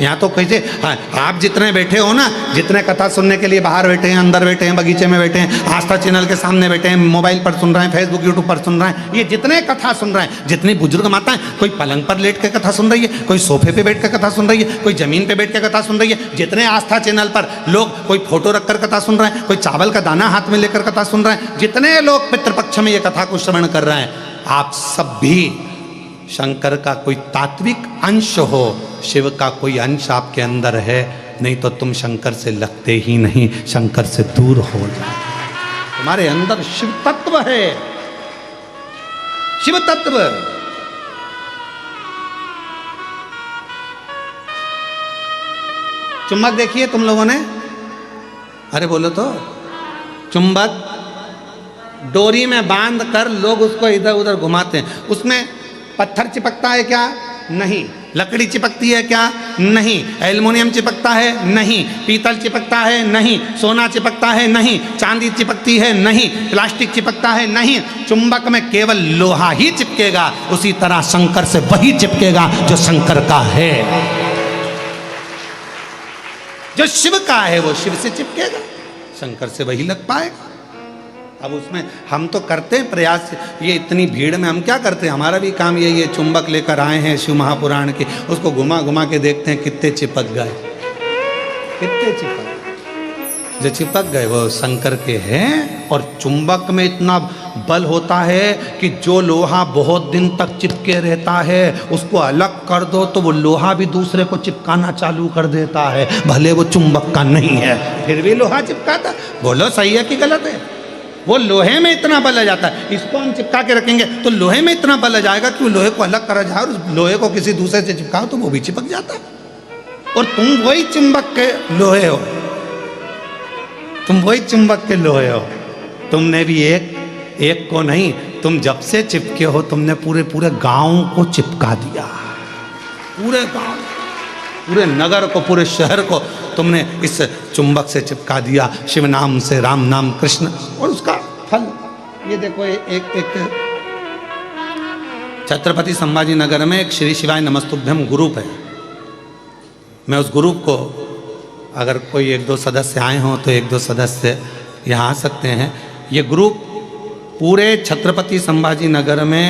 यहाँ तो कैसे, हाँ, आप जितने बैठे हो ना, जितने कथा सुनने के लिए बाहर बैठे हैं, अंदर बैठे हैं, बगीचे में बैठे हैं, आस्था चैनल के सामने बैठे हैं, मोबाइल पर सुन रहे हैं, फेसबुक यूट्यूब पर सुन रहे हैं, ये जितने कथा सुन रहे हैं, जितनी बुजुर्ग माताएं, कोई पलंग पर लेट के कथा सुन रही है, कोई सोफे पे बैठ के कथा सुन रही है, कोई जमीन पे बैठ के कथा सुन रही है, जितने आस्था चैनल पर लोग कोई फोटो रखकर कथा सुन रहे हैं, कोई चावल का दाना हाथ में लेकर कथा सुन रहे हैं, जितने लोग पितृपक्ष में ये कथा को श्रवण कर रहे हैं, आप सब भी शंकर का कोई तात्विक अंश हो, शिव का कोई अंश आपके अंदर है, नहीं तो तुम शंकर से लगते ही नहीं, शंकर से दूर हो जाओ। तुम्हारे अंदर शिव तत्व है, शिव तत्व। चुंबक देखिए तुम लोगों ने, अरे बोलो तो, चुंबक डोरी में बांध कर लोग उसको इधर उधर घुमाते हैं, उसमें पत्थर चिपकता है क्या? नहीं। लकड़ी चिपकती है क्या? नहीं। एल्युमिनियम चिपकता है? नहीं। पीतल चिपकता है? नहीं। सोना चिपकता है? नहीं। चांदी चिपकती है? नहीं। प्लास्टिक चिपकता है? नहीं। चुंबक में केवल लोहा ही चिपकेगा, उसी तरह शंकर से वही चिपकेगा जो शंकर का है, जो शिव का है वो शिव से चिपकेगा, शंकर से वही लग पाएगा। अब उसमें हम तो करते हैं प्रयास, ये इतनी भीड़ में हम क्या करते हैं, हमारा भी काम यही है, चुंबक लेकर आए हैं शिव महापुराण के, उसको घुमा घुमा के देखते हैं कितने चिपक गए, कितने चिपक, जो चिपक गए वो शंकर के हैं। और चुंबक में इतना बल होता है कि जो लोहा बहुत दिन तक चिपके रहता है, उसको अलग कर दो तो वो लोहा भी दूसरे को चिपकाना चालू कर देता है, भले वो चुंबक का नहीं है, फिर भी लोहा चिपकाता। बोलो सही है कि गलत है? वो लोहे में इतना बल आ जाता है, इसको हम चिपका के रखेंगे तो लोहे में इतना बल आ जाएगा कि वो लोहे को अलग करा जाए और उस लोहे को किसी दूसरे से चिपकाओ तो वो भी चिपक जाता है। और तुम वही चुंबक के लोहे हो, तुम वही चुंबक के लोहे हो। तुमने भी एक को नहीं, तुम जब से चिपके हो तुमने पूरे पूरे गांव को चिपका दिया, पूरे गांव, पूरे नगर को, पूरे शहर को तुमने इस चुंबक से चिपका दिया, शिव नाम से, राम नाम, कृष्ण। और उसका फल ये देखो, एक छत्रपति संभाजी नगर में एक श्री शिवाय नमस्तुभ्यम ग्रुप है। मैं उस ग्रुप को, अगर कोई एक दो सदस्य आए हों तो एक दो सदस्य यहाँ आ सकते हैं। ये ग्रुप पूरे छत्रपति संभाजी नगर में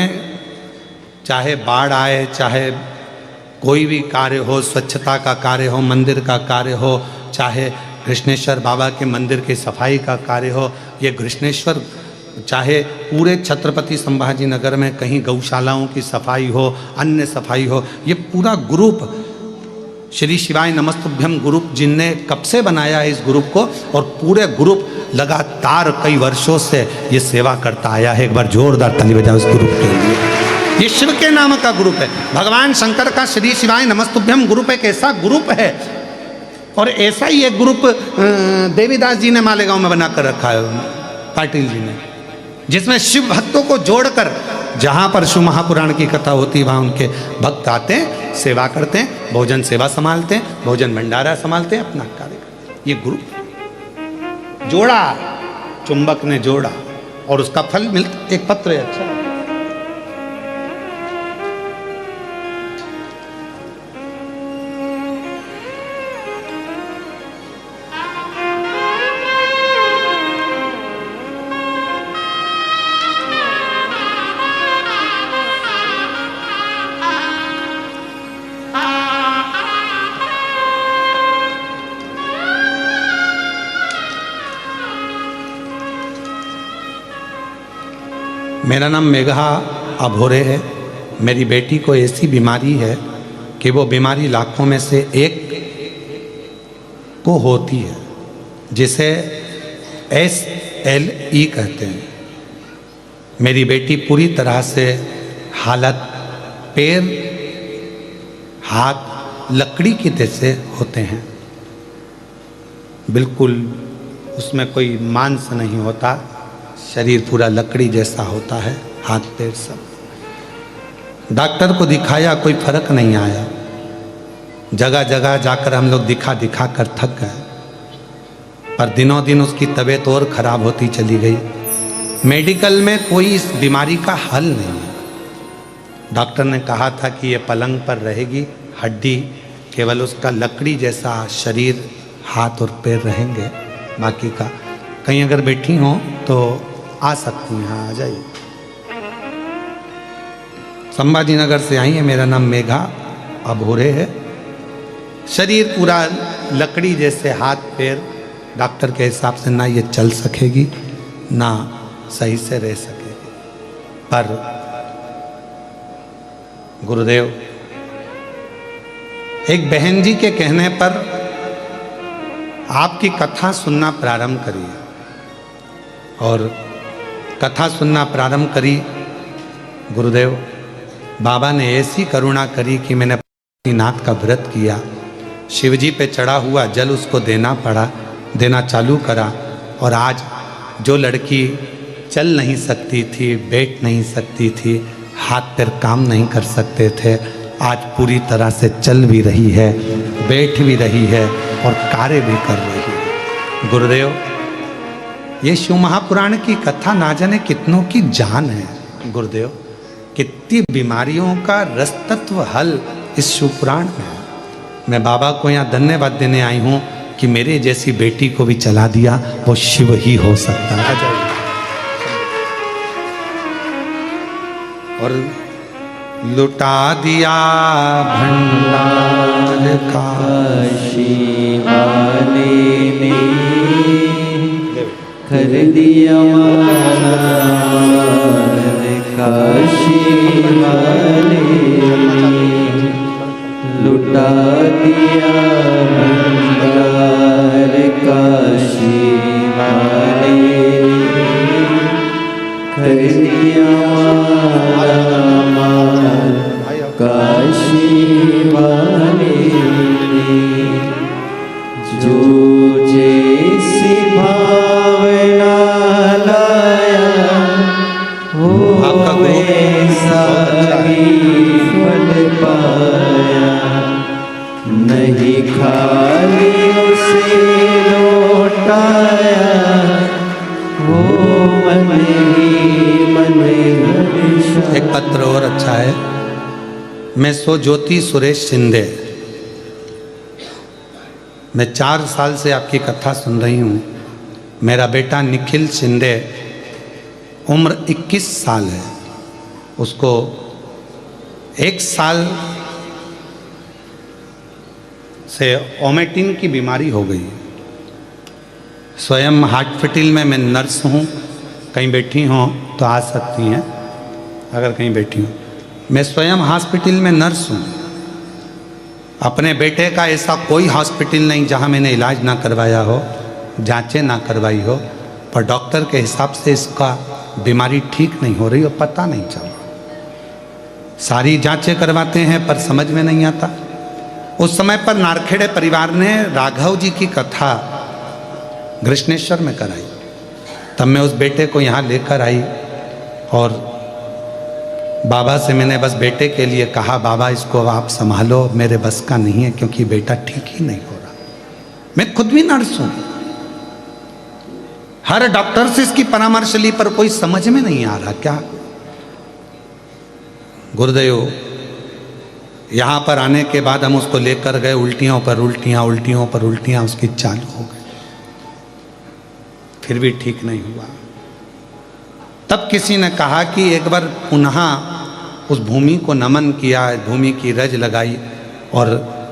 चाहे बाढ़ आए, चाहे कोई भी कार्य हो, स्वच्छता का कार्य हो, मंदिर का कार्य हो, चाहे कृष्णेश्वर बाबा के मंदिर की सफाई का कार्य हो, ये कृष्णेश्वर, चाहे पूरे छत्रपति संभाजी नगर में कहीं गौशालाओं की सफाई हो, अन्य सफाई हो, ये पूरा ग्रुप श्री शिवाय नमस्तुभ्यम ग्रुप जिनने कब से बनाया है इस ग्रुप को, और पूरे ग्रुप लगातार कई वर्षों से ये सेवा करता आया है। एक बार जोरदार ताली बजाओ इस ग्रुप के लिए। ये शिव के नाम का ग्रुप है, भगवान शंकर का श्री शिवाय नमस्तुभ्यम ग्रुप एक ऐसा ग्रुप है। और ऐसा ही एक ग्रुप देवीदास जी ने मालेगांव में बना कर रखा है, पाटिल जी ने, जिसमें शिव भक्तों को जोड़कर, जहाँ पर शिव महापुराण की कथा होती है वहाँ उनके भक्त आते हैं, सेवा करते हैं, भोजन सेवा संभालते हैं, भोजन भंडारा संभालते हैं, अपना कार्य करते हैं। ये ग्रुप जोड़ा, चुंबक ने जोड़ा और उसका फल मिलता, एक पत्र है। अच्छा, मेरा नाम मेघा अभोरे है। मेरी बेटी को ऐसी बीमारी है कि वो बीमारी लाखों में से एक को होती है, जिसे SLE कहते हैं। मेरी बेटी पूरी तरह से हालत, पैर हाथ लकड़ी की जैसे होते हैं, बिल्कुल उसमें कोई मांस नहीं होता, शरीर पूरा लकड़ी जैसा होता है, हाथ पैर सब। डॉक्टर को दिखाया, कोई फर्क नहीं आया, जगह जगह जाकर हम लोग दिखा दिखा कर थक गए, पर दिनों दिन उसकी तबीयत और ख़राब होती चली गई। मेडिकल में कोई इस बीमारी का हल नहीं है। डॉक्टर ने कहा था कि ये पलंग पर रहेगी, हड्डी केवल उसका लकड़ी जैसा शरीर, हाथ और पैर रहेंगे, बाकी का। कहीं अगर बैठी हो तो आ सकती हैं, हाँ आ जाइए। संभाजी नगर से आई है, मेरा नाम मेघा अभोरे है। शरीर पूरा लकड़ी जैसे, हाथ पैर, डॉक्टर के हिसाब से ना ये चल सकेगी ना सही से रह सकेगी। पर गुरुदेव, एक बहन जी के कहने पर आपकी कथा सुनना प्रारंभ करिए, और कथा सुनना प्रारंभ करी। गुरुदेव, बाबा ने ऐसी करुणा करी कि मैंने नाथ का व्रत किया, शिवजी पे चढ़ा हुआ जल उसको देना चालू करा, और आज जो लड़की चल नहीं सकती थी, बैठ नहीं सकती थी, हाथ पैर काम नहीं कर सकते थे, आज पूरी तरह से चल भी रही है, बैठ भी रही है और कार्य भी कर रही है। गुरुदेव, ये शिव महापुराण की कथा ना जाने कितनों की जान है। गुरुदेव, कितनी बीमारियों का रस तत्व हल इस शिव पुराण में है। मैं बाबा को यहाँ धन्यवाद देने आई हूँ कि मेरे जैसी बेटी को भी चला दिया, वो शिव ही हो सकता है। और लुटा दिया भंडार काशी वाले ने, कर दिया काशी वाले ने, लुटा दिया भंडार काशी वाले ने, कर दिया काशी वाले ने। जो जैसी भावना लाया, वो वैसा ही फल पाया। नहीं खाली उसे लौटाया, वो मन ही मन हर्षा। एक पत्र और अच्छा है। मैं सो ज्योति सुरेश शिंदे, मैं 4 साल से आपकी कथा सुन रही हूँ। मेरा बेटा निखिल शिंदे, उम्र 21 साल है, उसको 1 साल से ओमेटिन की बीमारी हो गई। स्वयं हॉस्पिटल में मैं नर्स हूँ, कहीं बैठी हों तो आ सकती हैं अगर कहीं बैठी हूँ। मैं स्वयं हॉस्पिटल में नर्स हूँ। अपने बेटे का ऐसा कोई हॉस्पिटल नहीं जहाँ मैंने इलाज ना करवाया हो, जांचें ना करवाई हो, पर डॉक्टर के हिसाब से इसका बीमारी ठीक नहीं हो रही और पता नहीं चल रहा। सारी जांचें करवाते हैं पर समझ में नहीं आता। उस समय पर नारखेड़े परिवार ने राघव जी की कथा कृष्णेश्वर में कराई, तब मैं उस बेटे को यहाँ लेकर आई और बाबा से मैंने बस बेटे के लिए कहा, बाबा इसको आप संभालो, मेरे बस का नहीं है क्योंकि बेटा ठीक ही नहीं हो रहा। मैं खुद भी नर्स हूं, हर डॉक्टर से इसकी परामर्श ली पर कोई समझ में नहीं आ रहा क्या। गुरुदेव, यहां पर आने के बाद हम उसको लेकर गए, उल्टियों पर उल्टियां, उल्टियों पर उल्टियां उसकी चालू हो गई, फिर भी ठीक नहीं हुआ। तब किसी ने कहा कि एक बार पुनः उस भूमि को नमन किया, भूमि की रज लगाई, और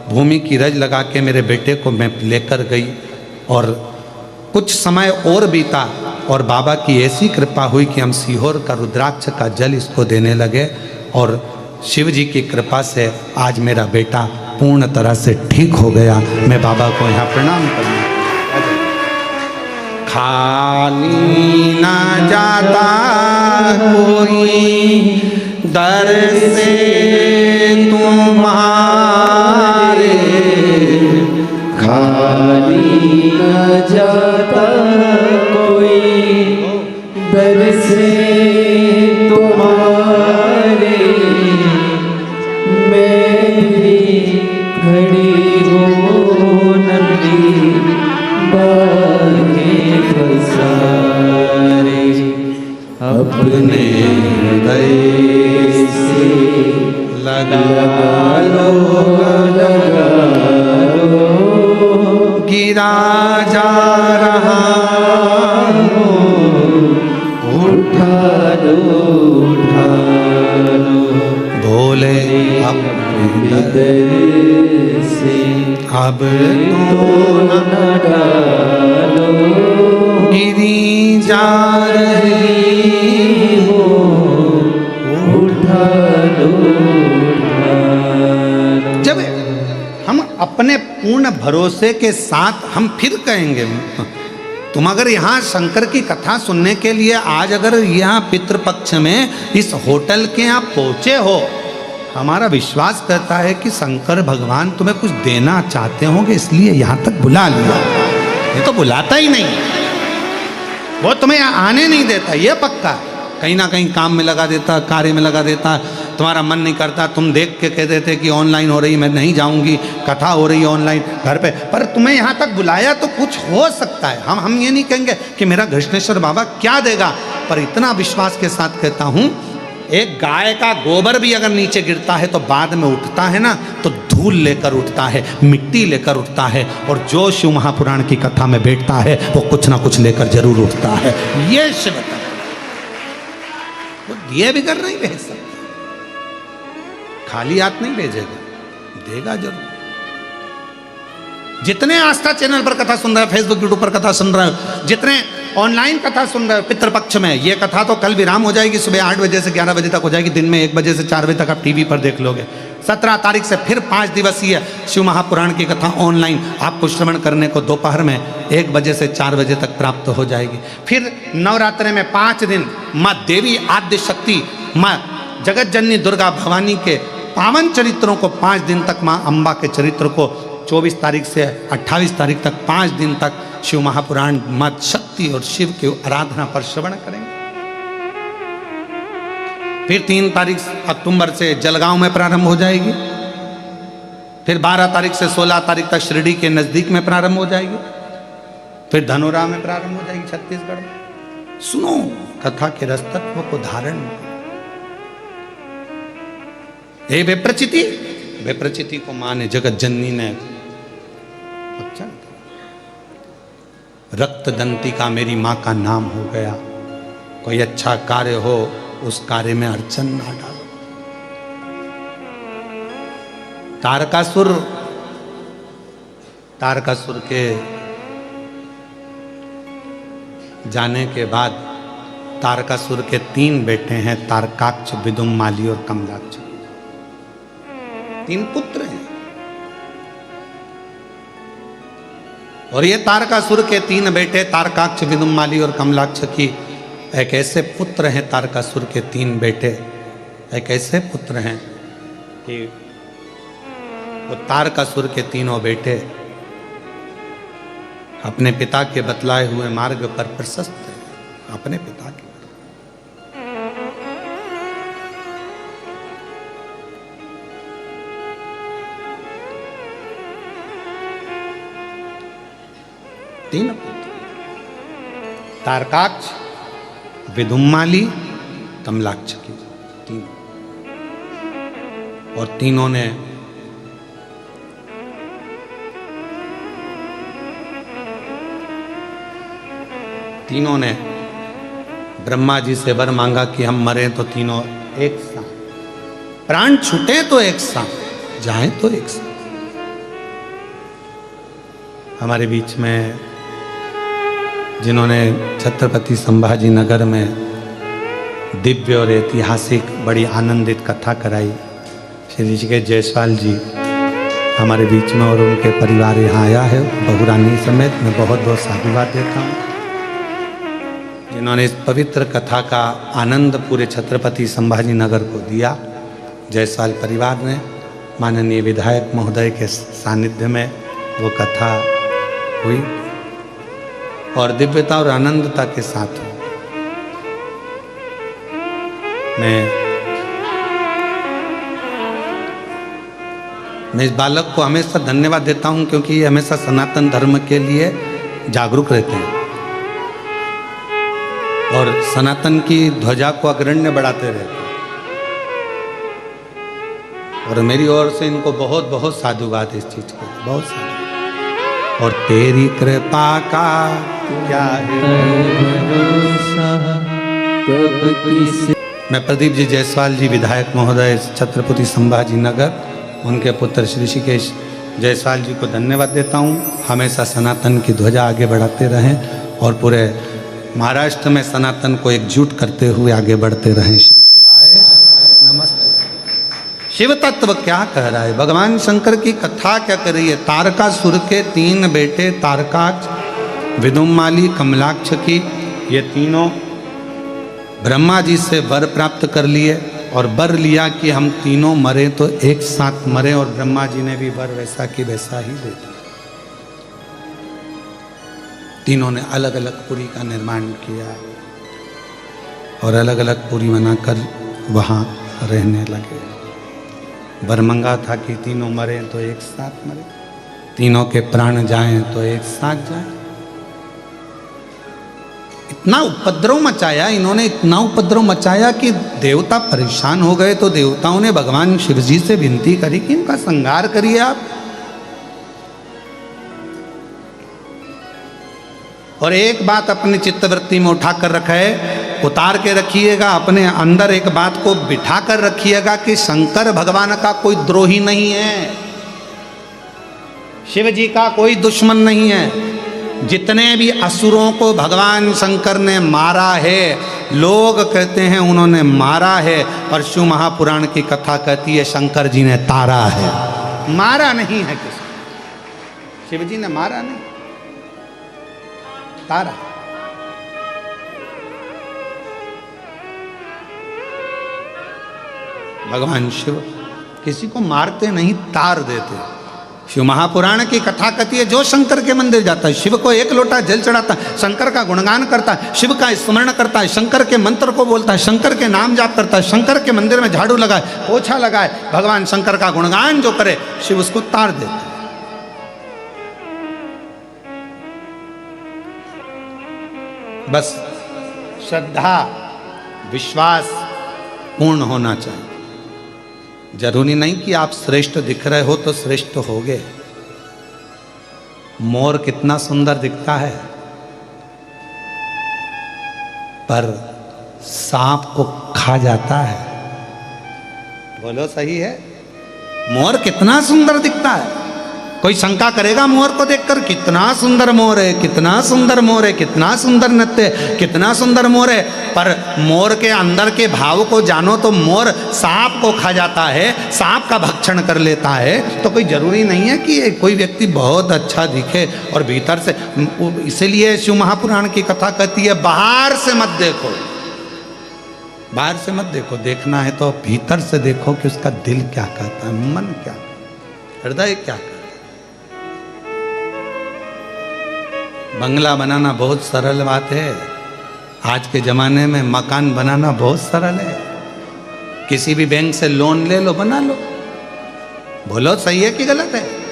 भूमि की रज लगा के मेरे बेटे को मैं लेकर गई और कुछ समय और बीता और बाबा की ऐसी कृपा हुई कि हम सीहोर का रुद्राक्ष का जल इसको देने लगे और शिव जी की कृपा से आज मेरा बेटा पूर्ण तरह से ठीक हो गया। मैं बाबा को यहाँ प्रणाम करना। खाली ना जाता कोई दर से तुम्हारे, खाली न जाता कोई दर से तुम्हारे। मैं भी खड़ी हूँ नंदी बागे पसारे, अपने हृदय से लगा लो, लगा दर से अब तो न डालो, गिरी जा रही हो उठा लो, उठा लो। जब हम अपने पूर्ण भरोसे के साथ हम फिर कहेंगे, तुम अगर यहाँ शंकर की कथा सुनने के लिए आज अगर यहाँ पितृपक्ष में इस होटल के यहाँ पहुँचे हो, हमारा विश्वास करता है कि शंकर भगवान तुम्हें कुछ देना चाहते होंगे, इसलिए यहाँ तक बुला लिया। ये तो बुलाता ही नहीं, वो तुम्हें यहाँ आने नहीं देता, ये पक्का। कहीं ना कहीं काम में लगा देता, कार्य में लगा देता, तुम्हारा मन नहीं करता, तुम देख के कह देते कि ऑनलाइन हो रही, मैं नहीं जाऊंगी, कथा हो रही है ऑनलाइन घर पे, पर तुम्हें यहाँ तक बुलाया तो कुछ हो सकता है। हम ये नहीं कहेंगे कि मेरा घृष्णेश्वर बाबा क्या देगा, पर इतना विश्वास के साथ कहता हूँ, एक गाय का गोबर भी अगर नीचे गिरता है तो बाद में उठता है ना, तो धूल लेकर उठता है, मिट्टी लेकर उठता है, और जो शिव महापुराण की कथा में बैठता है वो कुछ ना कुछ लेकर जरूर उठता है। ये शिव वो दिए बिगर नहीं भेज सकता, खाली हाथ नहीं भेजेगा, देगा जरूर। जितने आस्था चैनल पर कथा सुन रहे हो, फेसबुक यूट्यूब पर कथा सुन रहे हो, जितने ऑनलाइन कथा सुन रहे हो पितृपक्ष में, ये कथा तो कल विराम हो जाएगी, सुबह 8 बजे से 11 बजे तक हो जाएगी, दिन में 1 बजे से 4 बजे तक आप टीवी पर देख लोगे। 17 तारीख से फिर 5 दिवसीय शिव महापुराण की कथा ऑनलाइन आपको श्रवण करने को दोपहर में 1 बजे से 4 बजे तक प्राप्त हो जाएगी। फिर नवरात्रि में 5 दिन माँ देवी आद्य शक्ति, माँ जगत जननी दुर्गा भवानी के पावन चरित्रों को 5 दिन तक, माँ अम्बा के चरित्र को 24 तारीख से 28 तारीख तक 5 दिन तक शिव महापुराण माँ शक्ति और शिव की आराधना पर श्रवण करेंगे। फिर 3 तारीख अक्टूबर से जलगांव में प्रारंभ हो जाएगी, फिर 12 तारीख से 16 तारीख तक शिरडी के नजदीक में प्रारंभ हो जाएगी, फिर धनोरा में प्रारंभ हो जाएगी छत्तीसगढ़ में। सुनो कथा के रस तत्व को धारण। हे विप्रचिति, विप्रचिति को माँ ने जगत जननी ने अच्छा, रक्त दंती का मेरी माँ का नाम हो गया, कोई अच्छा कार्य हो उस कार्य में अड़चन ना डालो। तारकासुर, तारकासुर के जाने के बाद तारकासुर के 3 बेटे हैं, तारकाक्ष, विदुम्माली और कमलाक्ष। 3 पुत्र हैं, और ये तारकासुर के 3 बेटे तारकाक्ष, विदुम्माली और कमलाक्ष की एक ऐसे पुत्र हैं, तारकासुर के 3 बेटे एक ऐसे पुत्र हैं कि वो तारकासुर के तीनों बेटे अपने पिता के बतलाए हुए मार्ग पर प्रशस्त हैं, अपने पिता के। तीन पुत्र, तारकाक्ष, विदुम्माली, कमलाक्ष की 3, और तीनों ने ब्रह्मा जी से वर मांगा कि हम मरें तो तीनों एक साथ, प्राण छूटे तो एक साथ, जाएं तो एक साथ। हमारे बीच में जिन्होंने छत्रपति संभाजी नगर में दिव्य और ऐतिहासिक बड़ी आनंदित कथा कराई, श्री ऋषिकेश जायसवाल जी हमारे बीच में, और उनके परिवार यहाँ आया है बहुरानी समेत। मैं बहुत बहुत साधुवाद देता हूँ जिन्होंने इस पवित्र कथा का आनंद पूरे छत्रपति संभाजी नगर को दिया। जायसवाल परिवार ने माननीय विधायक महोदय के सानिध्य में वो कथा हुई और दिव्यता और आनंदता के साथ हुई। मैं इस बालक को हमेशा धन्यवाद देता हूं क्योंकि ये हमेशा सनातन धर्म के लिए जागरूक रहते हैं और सनातन की ध्वजा को अग्रण्य बढ़ाते रहते हैं, और मेरी ओर से इनको बहुत बहुत साधुवाद इस चीज के, बहुत साधुवाद। और तेरी कृपा का क्या है मैं प्रदीप जी जायसवाल जी विधायक महोदय छत्रपति संभाजी नगर उनके पुत्र श्री ऋषिकेश जायसवाल जी को धन्यवाद देता हूँ। हमेशा सनातन की ध्वजा आगे बढ़ाते रहें और पूरे महाराष्ट्र में सनातन को एकजुट करते हुए आगे बढ़ते रहें। श्री शिवाय नमस्ते। शिव तत्व क्या कह रहा है? भगवान शंकर की कथा क्या कर रही है? तारकासुर के 3 बेटे तारकाक्ष, विदुमाली, कमलाक्ष की, ये तीनों ब्रह्मा जी से वर प्राप्त कर लिए और वर लिया कि हम तीनों मरे तो एक साथ मरे, और ब्रह्मा जी ने भी वर वैसा कि वैसा ही दे दिया। तीनों ने अलग अलग पुरी का निर्माण किया और अलग अलग पुरी बनाकर वहाँ रहने लगे। वर मंगा था कि तीनों मरे तो एक साथ मरे, तीनों के प्राण जाएं तो एक साथ जाएं। इतना उपद्रव मचाया इन्होंने, इतना उपद्रव मचाया कि देवता परेशान हो गए। तो देवताओं ने भगवान शिव जी से विनती करी कि इनका संहार करिए आप। और एक बात अपनी चित्तवृत्ति में उठा कर रखा है, उतार के रखिएगा, अपने अंदर एक बात को बिठा कर रखिएगा कि शंकर भगवान का कोई द्रोही नहीं है, शिव जी का कोई दुश्मन नहीं है। जितने भी असुरों को भगवान शंकर ने मारा है, लोग कहते हैं उन्होंने मारा है, और शिव महापुराण की कथा कहती है शंकर जी ने तारा है, मारा नहीं है किसी। शिव जी ने मारा नहीं, तारा। भगवान शिव किसी को मारते नहीं, तार देते। शिव महापुराण की कथा कहती है जो शंकर के मंदिर जाता है, शिव को 1 लोटा जल चढ़ाता है, शंकर का गुणगान करता है, शिव का स्मरण करता है, शंकर के मंत्र को बोलता है, शंकर के नाम जाप करता है, शंकर के मंदिर में झाड़ू लगाए, पोछा लगाए, भगवान शंकर का गुणगान जो करे, शिव उसको तार देता है। बस श्रद्धा विश्वास पूर्ण होना चाहिए। जरूरी नहीं कि आप श्रेष्ठ दिख रहे हो तो श्रेष्ठ होगे। मोर कितना सुंदर दिखता है, पर सांप को खा जाता है। बोलो सही है? मोर कितना सुंदर दिखता है। कोई शंका करेगा मोर को देखकर, कितना सुंदर मोर है, कितना सुंदर मोर है, कितना सुंदर नृत्य, कितना सुंदर मोर है, पर मोर के अंदर के भाव को जानो तो मोर सांप को खा जाता है, सांप का भक्षण कर लेता है। तो कोई जरूरी नहीं है कि कोई व्यक्ति बहुत अच्छा दिखे और भीतर से। इसीलिए शिव महापुराण की कथा कहती है बाहर से मत देखो, बाहर से मत देखो, देखना है तो भीतर से देखो कि उसका दिल क्या कहता है, मन क्या, हृदय क्या कहता है। बंगला बनाना बहुत सरल बात है, आज के ज़माने में मकान बनाना बहुत सरल है। किसी भी बैंक से लोन ले लो, बना लो। बोलो सही है कि गलत है?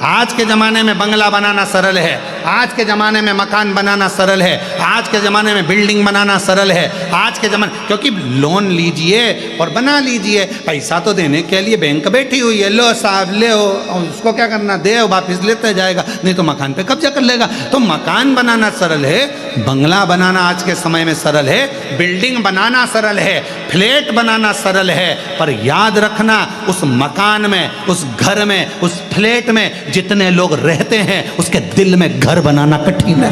आज के ज़माने में बंगला बनाना सरल है, आज के ज़माने में मकान बनाना सरल है, आज के ज़माने में बिल्डिंग बनाना सरल है। आज के ज़माने, क्योंकि लोन लीजिए और बना लीजिए, पैसा तो देने के लिए बैंक बैठी हुई है, लो साहब ले हो, उसको क्या करना, दे वापिस लेते जाएगा, नहीं तो मकान पे कब्जा कर लेगा। तो मकान बनाना सरल है, बंगला बनाना आज के समय में सरल है, बिल्डिंग बनाना सरल है, फ्लैट बनाना सरल है। पर याद रखना, उस मकान में, उस घर में, उस फ्लैट में जितने लोग रहते हैं उसके दिल में घर बनाना कठिन है।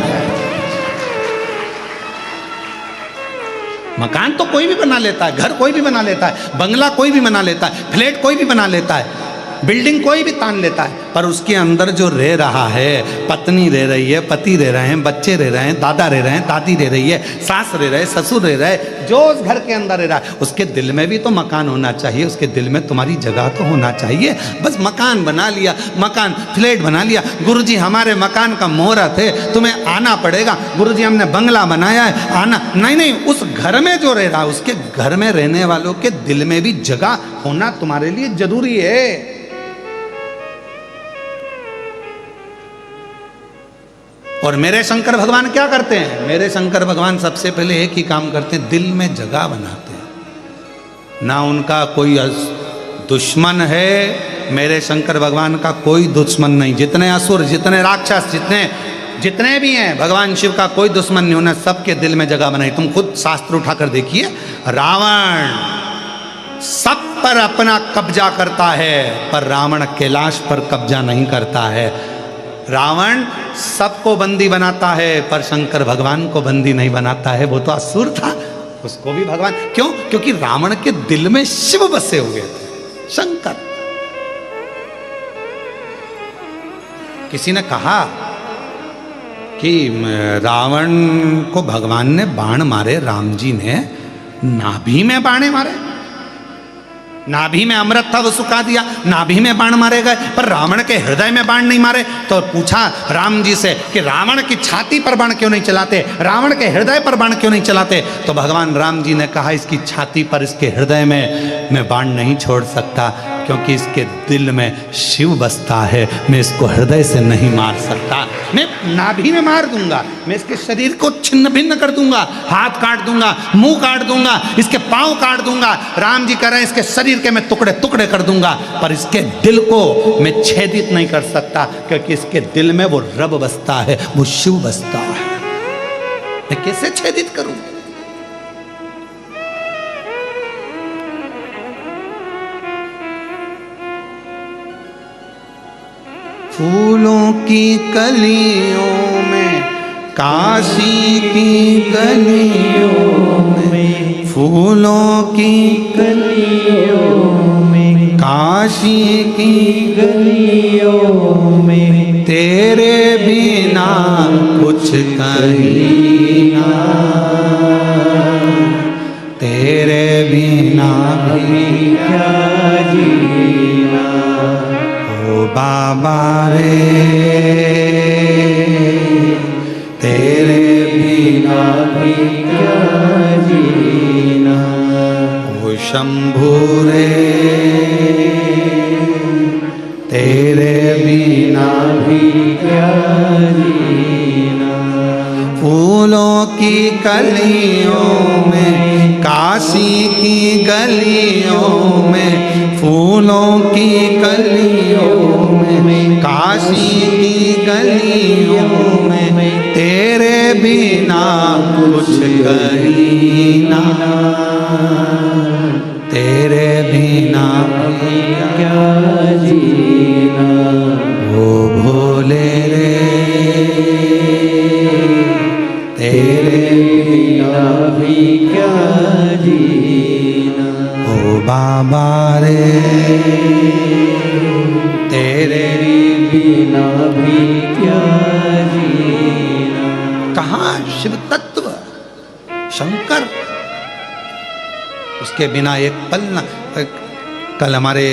मकान तो कोई भी बना लेता है, घर कोई भी बना लेता है, बंगला कोई भी बना लेता है, फ्लैट कोई भी बना लेता है, बिल्डिंग कोई भी तान लेता है, पर उसके अंदर जो रह रहा है, पत्नी रह रही है, पति रह रहे हैं, बच्चे रह रहे हैं, दादा रह रहे हैं, दादी रह रही है, सास रह रहे, ससुर रह रहे, जो उस घर के अंदर रह रहा है, उसके दिल में भी तो मकान होना चाहिए, उसके दिल में तुम्हारी जगह तो होना चाहिए। बस मकान बना लिया, मकान फ्लैट बना लिया, गुरुजी हमारे मकान का मुहूर्त है, तुम्हें आना पड़ेगा, गुरुजी हमने बंगला बनाया है, आना। नहीं नहीं, उस घर में जो रह रहा है, उसके घर में रहने वालों के दिल में भी जगह होना तुम्हारे लिए जरूरी है। और मेरे शंकर भगवान क्या करते हैं? मेरे शंकर भगवान सबसे पहले एक ही काम करते हैं, दिल में जगह बनाते हैं। ना उनका कोई दुश्मन है, मेरे शंकर भगवान का कोई दुश्मन नहीं। जितने असुर, जितने राक्षस, जितने भी हैं, भगवान शिव का कोई दुश्मन नहीं, उन्हें सबके दिल में जगह बनाई। तुम खुद शास्त्र उठाकर देखिए, रावण सब पर अपना कब्जा करता है, पर रावण कैलाश पर कब्जा नहीं करता है। रावण सबको बंदी बनाता है, पर शंकर भगवान को बंदी नहीं बनाता है। वो तो असुर था, उसको भी भगवान, क्यों? क्योंकि रावण के दिल में शिव बसे हुए थे, शंकर। किसी ने कहा कि रावण को भगवान ने बाण मारे, राम जी ने नाभि में बाणे मारे, नाभि में अमृत था वो सुखा दिया, नाभि में बाण मारे गए, पर रावण के हृदय में बाण नहीं मारे। तो पूछा राम जी से कि रावण की छाती पर बाण क्यों नहीं चलाते, रावण के हृदय पर बाण क्यों नहीं चलाते? तो भगवान राम जी ने कहा इसकी छाती पर, इसके हृदय में मैं बाण नहीं छोड़ सकता, क्योंकि इसके दिल में शिव बसता है। मैं इसको हृदय से नहीं मार सकता, मैं नाभि में मार दूंगा, मैं इसके शरीर को छिन्न भिन्न कर दूंगा, हाथ काट दूंगा, मुंह काट दूंगा, इसके पांव काट दूंगा। राम जी कह रहे हैं इसके शरीर के मैं टुकड़े टुकड़े कर दूंगा, पर इसके दिल को मैं छेदित नहीं कर सकता, क्योंकि इसके दिल में वो रब बसता है, वो शिव बसता है। मैं कैसे छेदित करूं? फूलों की कलियों में, काशी की गलियों में, फूलों की गलियों में, काशी की गलियों में, तेरे बिना कुछ कहीं ना, तेरे बिना भी क्या जीना। ओ बाबा रे, तेरे बिना भी क्या जीना। ओ शंभू रे, तेरे बिना भी क्या जीना। फूलों की कलियों में, काशी की गलियों में, फूलों की कलियों में, काशी की गलियों में, तेरे बिना कुछ कहीं ना, तेरे बिना भी क्या जीना। ओ भोले रे, तेरे बिना भी क्या जीना। ओ बाबा रे, तेरे बिना भी क्या जीना। कहाँ शिव तत्व शंकर, उसके बिना एक पल न। कल हमारे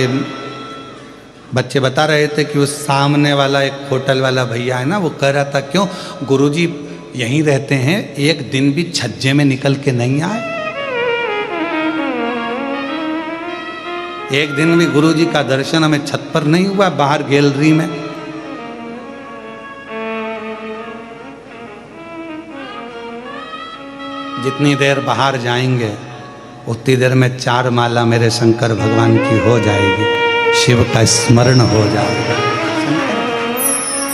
बच्चे बता रहे थे कि वो सामने वाला एक होटल वाला भैया है ना, वो कह रहा था क्यों गुरुजी यहीं रहते हैं, एक दिन भी छज्जे में निकल के नहीं आए, एक दिन भी गुरुजी का दर्शन हमें छत पर नहीं हुआ, बाहर गैलरी में। जितनी देर बाहर जाएंगे उतनी देर में 4 माला मेरे शंकर भगवान की हो जाएगी, शिव का स्मरण हो जाएगा।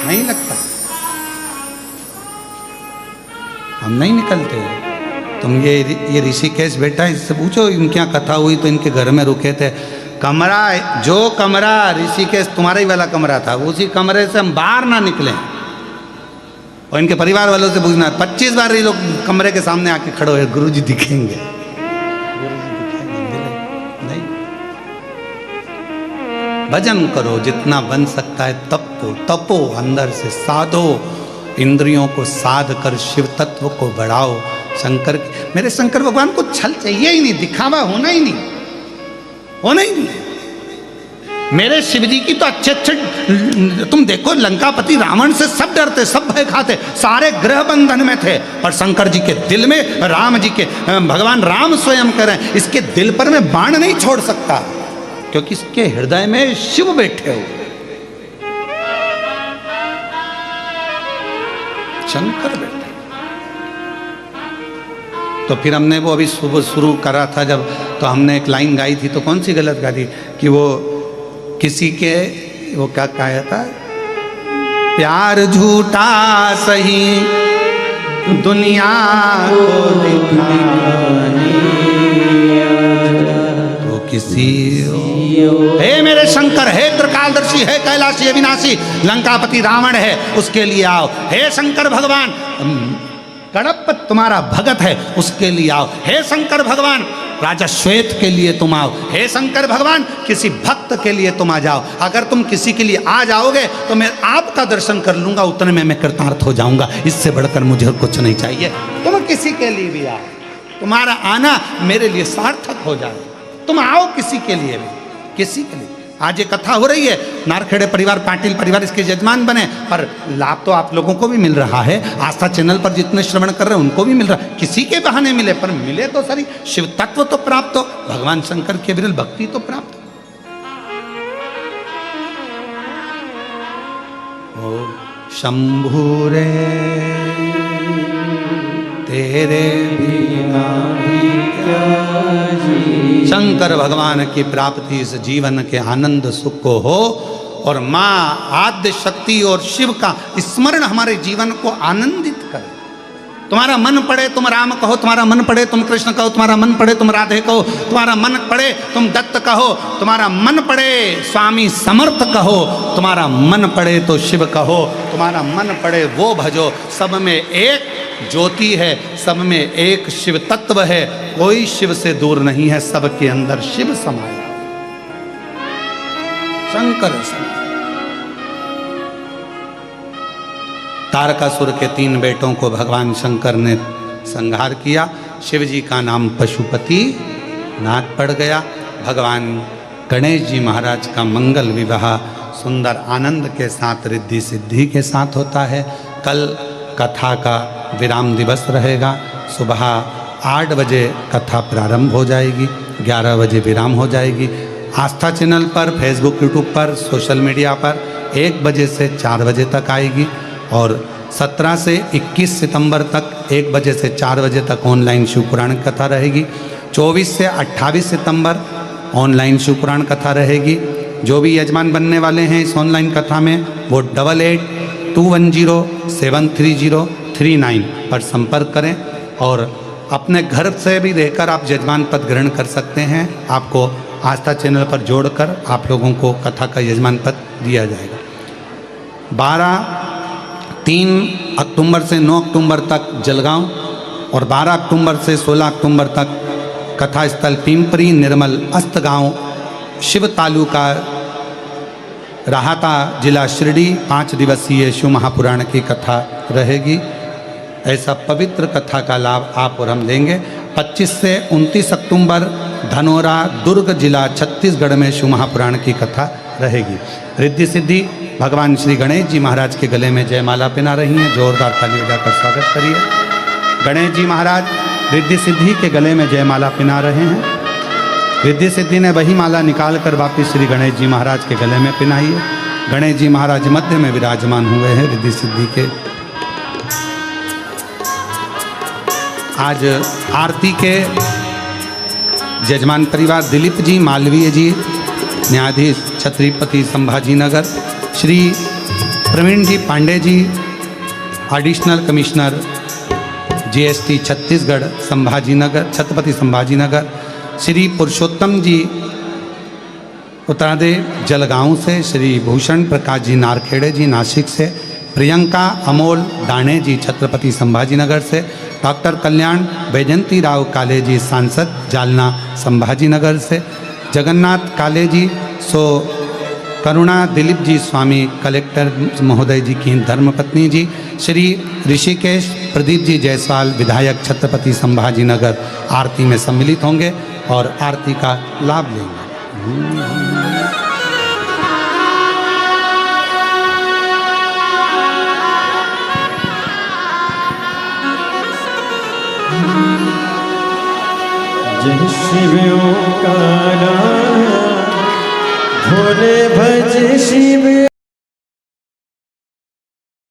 नहीं लगता, हम नहीं निकलते। तुम ये ऋषिकेश बेटा, इससे पूछो इनके यहाँ कथा हुई तो इनके घर में रुके थे। कमरा, जो कमरा ऋषिकेश तुम्हारा ही वाला कमरा था, उसी कमरे से हम बाहर ना निकले। और इनके परिवार वालों से पूछना, 25 बार ये लोग कमरे के सामने आके खड़े हुए, गुरुजी दिखेंगे, नहीं। भजन करो जितना बन सकता है, तपो तपो, अंदर से साधो, इंद्रियों को साध कर शिव तत्व को बढ़ाओ। शंकर, मेरे शंकर भगवान को छल चाहिए ही नहीं, दिखावा होना ही नहीं, होना ही नहीं। मेरे शिव जी की तो अच्छे तुम देखो, लंकापति रावण से सब डरते, सब भय खाते, सारे ग्रह बंधन में थे, और शंकर जी के दिल में, राम जी के, भगवान राम स्वयं करें, इसके दिल पर मैं बाण नहीं छोड़ सकता, क्योंकि इसके हृदय में शिव बैठे हो, शंकर बैठे। तो फिर हमने वो अभी सुबह शुरू करा था जब, तो हमने एक लाइन गाई थी, तो कौन सी गलत गा दी कि वो किसी के, वो क्या कहा था, प्यार झूठा सही दुनिया को दिखाने, तो किसी हे मेरे शंकर, हे त्रिकालदर्शी, हे कैलाशी अविनाशी, लंकापति रावण है उसके लिए आओ। हे शंकर भगवान, कड़प तुम्हारा भगत है उसके लिए आओ। हे शंकर भगवान, राजा श्वेत के लिए तुम आओ। हे शंकर भगवान, किसी भक्त के लिए तुम आ जाओ। अगर तुम किसी के लिए आ जाओगे तो मैं आपका दर्शन कर लूंगा, उतने में मैं कृतार्थ हो जाऊंगा। इससे बढ़कर मुझे कुछ नहीं चाहिए। तुम किसी के लिए भी आओ, तुम्हारा आना मेरे लिए सार्थक हो जाए। तुम आओ किसी के लिए भी, किसी के लिए। आज ये कथा हो रही है, नारखेड़े परिवार, पाटिल परिवार इसके यजमान बने, पर लाभ तो आप लोगों को भी मिल रहा है। आस्था चैनल पर जितने श्रवण कर रहे हैं उनको भी मिल रहा है। किसी के बहाने मिले, पर मिले तो सही। शिव तत्व तो प्राप्त हो, भगवान शंकर के विरल भक्ति तो प्राप्त हो। शंभु रे तेरे बिना भी क्या जी। शंकर भगवान की प्राप्ति इस जीवन के आनंद सुख को हो, और माँ आद्य शक्ति और शिव का स्मरण हमारे जीवन को आनंदित करे। तुम्हारा मन पड़े तुम राम कहो, तुम्हारा मन पड़े तुम कृष्ण कहो, तुम्हारा मन पड़े तुम राधे कहो, तुम्हारा मन पड़े तुम दत्त कहो, तुम्हारा मन पड़े स्वामी समर्थ कहो, तुम्हारा मन पड़े तो शिव कहो, तुम्हारा मन पड़े वो भजो। सब में एक ज्योति है, सब में एक शिव तत्व है, कोई शिव से दूर नहीं है, सबके अंदर शिव समाया। शंकर समाया। तारकासुर के 3 बेटों को भगवान शंकर ने संहार किया। शिव जी का नाम पशुपति नाथ पड़ गया। भगवान गणेश जी महाराज का मंगल विवाह सुंदर आनंद के साथ, रिद्धि सिद्धि के साथ होता है। कल कथा का विराम दिवस रहेगा। सुबह 8 बजे कथा प्रारंभ हो जाएगी, 11 बजे विराम हो जाएगी। आस्था चैनल पर, फेसबुक, यूट्यूब पर, सोशल मीडिया पर 1 बजे से 4 बजे तक आएगी, और 17 से 21 सितंबर तक 1 बजे से 4 बजे तक ऑनलाइन शिवपुराण कथा रहेगी। 24 से 28 सितंबर ऑनलाइन शिवपुराण कथा रहेगी। जो भी यजमान बनने वाले हैं इस ऑनलाइन कथा में, वो 8821073039 पर संपर्क करें, और अपने घर से भी रहकर आप यजमान पद ग्रहण कर सकते हैं। आपको आस्था चैनल पर जोड़कर आप लोगों को कथा का यजमान पद दिया जाएगा। 3 अक्टूबर से 9 अक्टूबर तक जलगांव, और 12 अक्टूबर से 16 अक्टूबर तक कथा स्थल पिंपरी निर्मल अस्तगांव, शिव तालुका राहता, जिला शिरडी। 5 दिवसीय शिव महापुराण की कथा रहेगी। ऐसा पवित्र कथा का लाभ आप और हम देंगे। 25 से 29 अक्टूबर धनोरा, दुर्ग जिला छत्तीसगढ़ में शिव महापुराण की कथा रहेगी। रिद्धि सिद्धि भगवान श्री गणेश जी महाराज के गले में जयमाला पहना रही हैं। जोरदार ताली बजाकर स्वागत करिए। गणेश जी महाराज रिद्धि सिद्धि के गले में जयमाला पहना रहे हैं। रिद्धि सिद्धि ने वही माला निकाल कर वापिस श्री गणेश जी महाराज के गले में पहनाई है। गणेश जी महाराज मध्य में विराजमान हुए हैं रिद्धि सिद्धि के। आज आरती के यजमान परिवार दिलीप जी, मालवीय जी, न्यायाधीश Chhatrapati Sambhaji Nagar, Shri Pravin ji Pandey ji, additional commissioner GST Chhattisgarh Sambhaji Nagar, Chhatrapati Sambhaji Nagar, Shri Purushottam ji Uttarade Jalgaon से, श्री भूषण प्रकाश जी नारखेड़े जी नासिक से, प्रियंका अमोल दाणे जी छत्रपति संभाजी नगर से, डॉक्टर कल्याण बैजंती राव काले जी सांसद जालना संभाजी नगर से, जगन्नाथ काले जी, सो करुणा दिलीप जी स्वामी कलेक्टर महोदय जी की धर्मपत्नी जी, श्री ऋषिकेश प्रदीप जी जायसवाल विधायक छत्रपति संभाजी नगर आरती में सम्मिलित होंगे और आरती का लाभ लेंगे। जय शिव ओंकारा, भोले भज शिव।